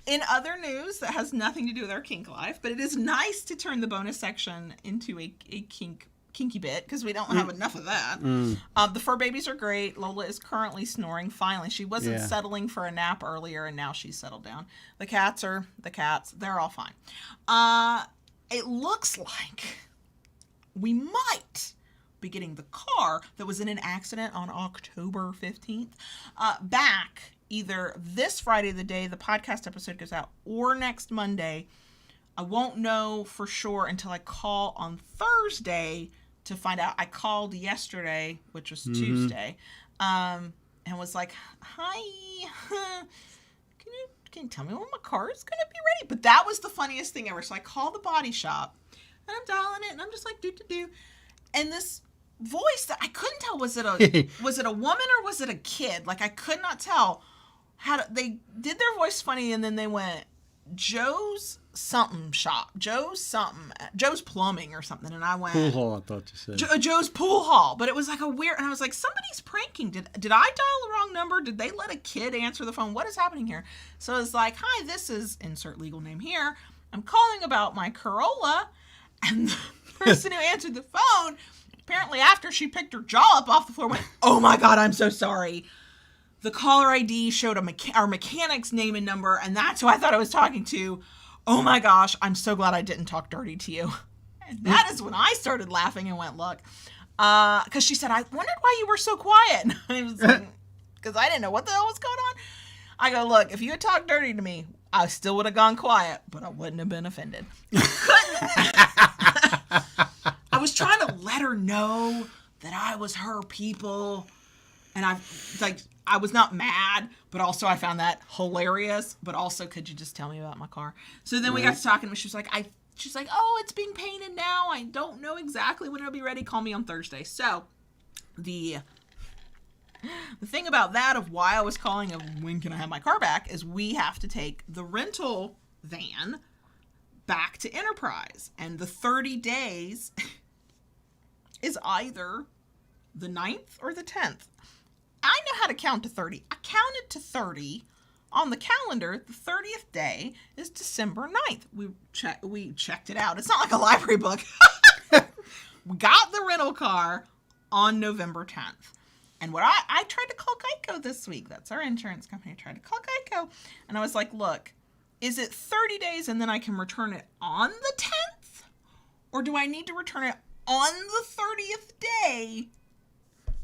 In other news that has nothing to do with our kink life, but it is nice to turn the bonus section into a kinky bit because we don't have enough of that. The fur babies are great. Lola is currently snoring. Finally, she wasn't settling for a nap earlier, and now she's settled down. The cats are the cats. They're all fine. It looks like we might be getting the car that was in an accident on October 15th back either this Friday, the day the podcast episode goes out, or next Monday. I won't know for sure until I call on Thursday to find out. I called yesterday, which was Tuesday, and was like, hi, can you tell me when my car is going to be ready? But that was the funniest thing ever. So I called the body shop, and I'm dialing it, and I'm just like, do. And this voice that I couldn't tell, was it a woman or was it a kid? Like, I could not tell. They did their voice funny, and then they went, Joe's something shop, Joe's plumbing or something, and I went pool hall. I thought you said Joe's pool hall, but it was like a weird, and I was like, somebody's pranking. Did I dial the wrong number? Did they let a kid answer the phone? What is happening here? So it's like, hi, this is insert legal name here. I'm calling about my Corolla, and the person who answered the phone, apparently after she picked her jaw up off the floor, went, oh my God, I'm so sorry. The caller ID showed our mechanic's name and number, and that's who I thought I was talking to. Oh my gosh, I'm so glad I didn't talk dirty to you. And that is when I started laughing and went, look. Because she said, I wondered why you were so quiet. And I was like, because I didn't know what the hell was going on. I go, look, if you had talked dirty to me, I still would have gone quiet, but I wouldn't have been offended. I was trying to let her know that I was her people. And I was not mad, but also I found that hilarious. But also, could you just tell me about my car? So then we got to talking, and she's like, oh, it's being painted now. I don't know exactly when it'll be ready. Call me on Thursday. So the thing about that, of why I was calling of when can I have my car back, is we have to take the rental van back to Enterprise. And the 30 days is either the 9th or the 10th. I know how to count to 30. I counted to 30 on the calendar. The 30th day is December 9th. We checked it out. It's not like a library book. We got the rental car on November 10th. And what I tried to call Geico this week. That's our insurance company. I tried to call Geico. And I was like, look, is it 30 days and then I can return it on the 10th? Or do I need to return it on the 30th day,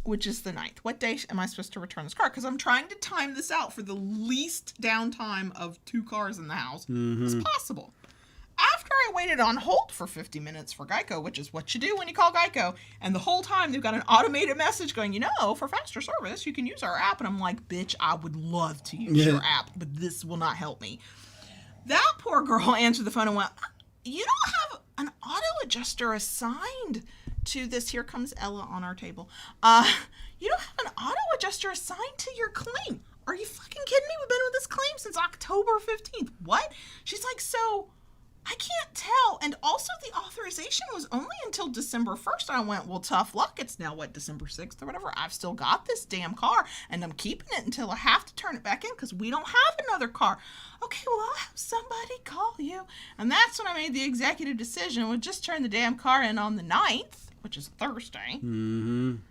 which is the 9th? What day am I supposed to return this car? Because I'm trying to time this out for the least downtime of 2 cars in the house as possible. After I waited on hold for 50 minutes for Geico, which is what you do when you call Geico, and the whole time they've got an automated message going, for faster service, you can use our app. And I'm like, bitch, I would love to use your app, but this will not help me. That poor girl answered the phone and went, you don't have an auto adjuster assigned to this. Here comes Ella on our table. You don't have an auto adjuster assigned to your claim. Are you fucking kidding me? We've been with this claim since October 15th. What? She's like, so I can't tell. And also the authorization was only until December 1st. I went, well, tough luck. It's now December 6th or whatever. I've still got this damn car and I'm keeping it until I have to turn it back in because we don't have another car. Okay, well, I'll have somebody call you. And that's when I made the executive decision. We'll just turn the damn car in on the 9th, which is Thursday, and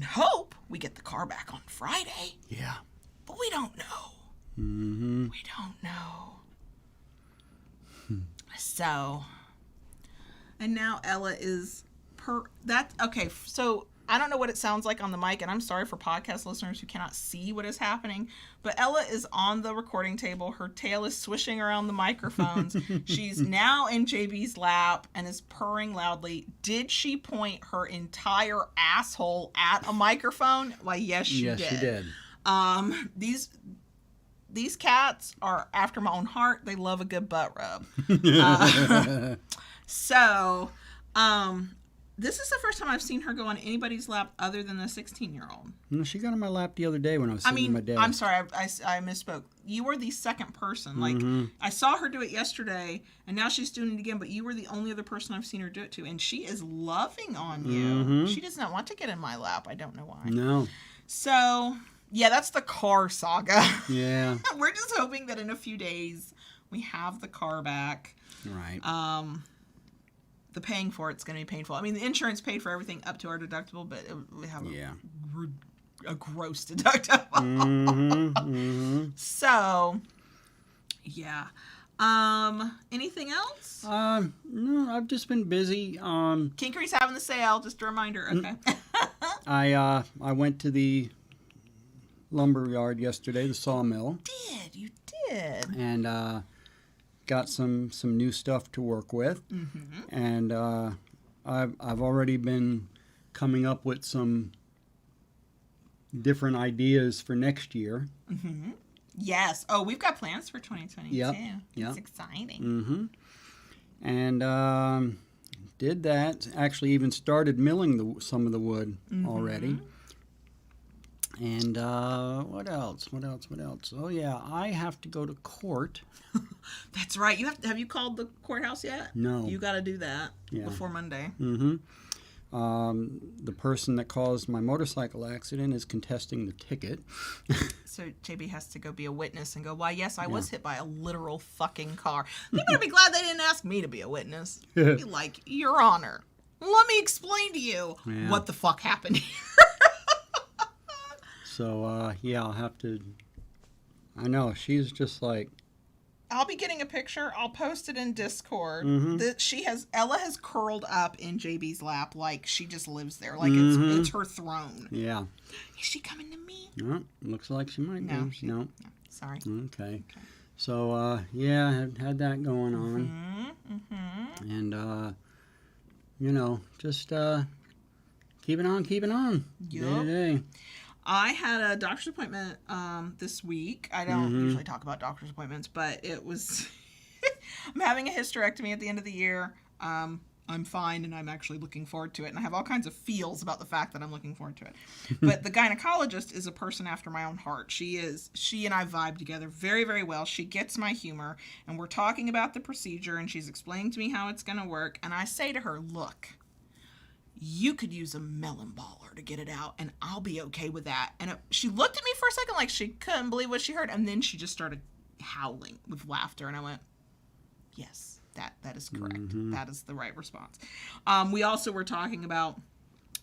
hope we get the car back on Friday. Yeah. But we don't know. We don't know. So, and now Ella is Okay, so I don't know what it sounds like on the mic, and I'm sorry for podcast listeners who cannot see what is happening, but Ella is on the recording table. Her tail is swishing around the microphones. She's now in JB's lap and is purring loudly. Did she point her entire asshole at a microphone? Why, yes, she did. Yes, she did. These cats are after my own heart. They love a good butt rub. This is the first time I've seen her go on anybody's lap other than the 16-year-old. No, she got on my lap the other day when I was sitting with my dad. I'm sorry, I misspoke. You were the second person. Like, I saw her do it yesterday, and now she's doing it again, but you were the only other person I've seen her do it to, and she is loving on you. She does not want to get in my lap. I don't know why. No. So, yeah, that's the car saga. Yeah. We're just hoping that in a few days we have the car back. Right. The paying for it's going to be painful. I mean, the insurance paid for everything up to our deductible, but we have a gross deductible. So, yeah. Anything else? No, I've just been busy. Kinkery's having the sale. Just a reminder. Okay. I went to the lumber yard yesterday, the sawmill. You did. And got some new stuff to work with. And I've already been coming up with some different ideas for next year. Yes. Oh, we've got plans for 2022. Yep. It's exciting. And did that. Actually even started milling some of the wood already. And what else? Oh, yeah, I have to go to court. That's right. Have you called the courthouse yet? No. You got to do that before Monday. The person that caused my motorcycle accident is contesting the ticket. So JB has to go be a witness and go, why, yes, I was hit by a literal fucking car. They better be glad they didn't ask me to be a witness. Be like, Your Honor, let me explain to you what the fuck happened here. So, yeah, I'll have to... I know, she's just like... I'll be getting a picture. I'll post it in Discord. Ella has curled up in JB's lap like she just lives there. Like it's her throne. Yeah. Is she coming to me? No, looks like she might be. No. Sorry. Okay. So, yeah, had that going on. And, just keeping on. Day to day. I had a doctor's appointment this week. I don't usually talk about doctor's appointments, but it was... I'm having a hysterectomy at the end of the year. I'm fine, and I'm actually looking forward to it. And I have all kinds of feels about the fact that I'm looking forward to it. But the gynecologist is a person after my own heart. She and I vibe together very, very well. She gets my humor, and we're talking about the procedure, and she's explaining to me how it's going to work. And I say to her, look... You could use a melon baller to get it out, and I'll be okay with that. And she looked at me for a second like she couldn't believe what she heard, and then she just started howling with laughter, and I went, yes, that is correct. That is the right response. We also were talking about,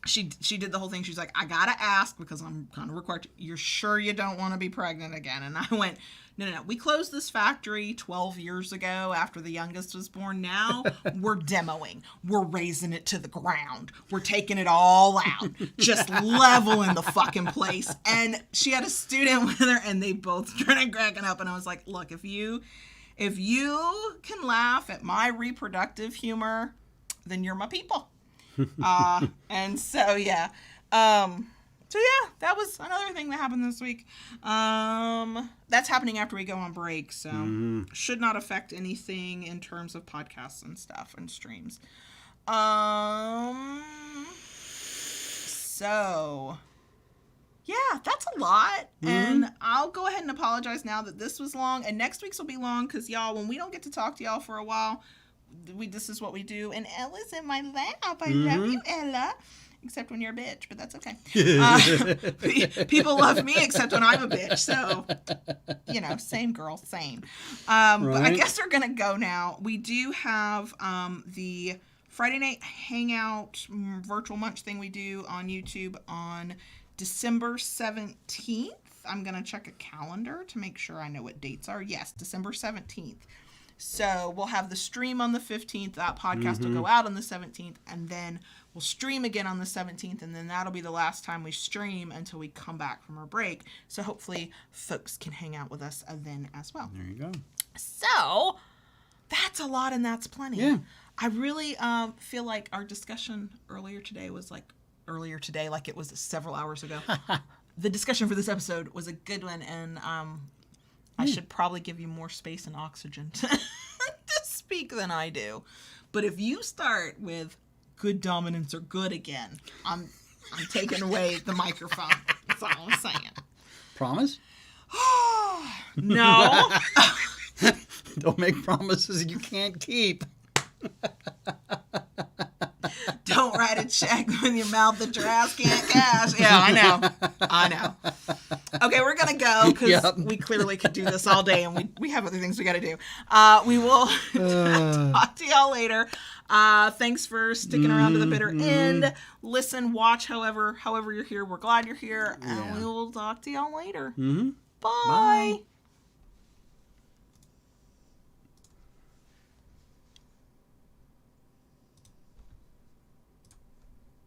she did the whole thing. She's like, I gotta ask, because I'm kind of required to, you're sure you don't want to be pregnant again? And I went, no. We closed this factory 12 years ago after the youngest was born. Now we're demoing. We're raising it to the ground. We're taking it all out. Just leveling the fucking place. And she had a student with her, and they both started cracking up. And I was like, look, if you can laugh at my reproductive humor, then you're my people. And so, yeah. That was another thing that happened this week. That's happening after we go on break, so should not affect anything in terms of podcasts and stuff and streams. So, yeah, that's a lot. And I'll go ahead and apologize now that this was long. And next week's will be long because, y'all, when we don't get to talk to y'all for a while, this is what we do. And Ella's in my lap. I love you, Ella. Except when you're a bitch, but that's okay. People love me except when I'm a bitch. So, same girl, same. Right. But I guess we're going to go now. We do have the Friday night hangout virtual munch thing we do on YouTube on December 17th. I'm going to check a calendar to make sure I know what dates are. Yes, December 17th. So we'll have the stream on the 15th. That podcast will go out on the 17th. And then we'll stream again on the 17th. And then that'll be the last time we stream until we come back from our break. So hopefully folks can hang out with us then as well. There you go. So that's a lot and that's plenty. Yeah. I really feel like our discussion earlier today, like it was several hours ago. The discussion for this episode was a good one, and I should probably give you more space and oxygen to speak than I do. But if you start with good dominance or good again, I'm taking away the microphone. That's all I'm saying. Promise? No. Don't make promises you can't keep. Don't write a check with your mouth that your ass can't cash. Yeah, I know. Okay, we're going to go because we clearly could do this all day and we have other things we got to do. We will talk to y'all later. Thanks for sticking around to the bitter end. Listen, watch however you're here. We're glad you're here. And we will talk to y'all later. Bye.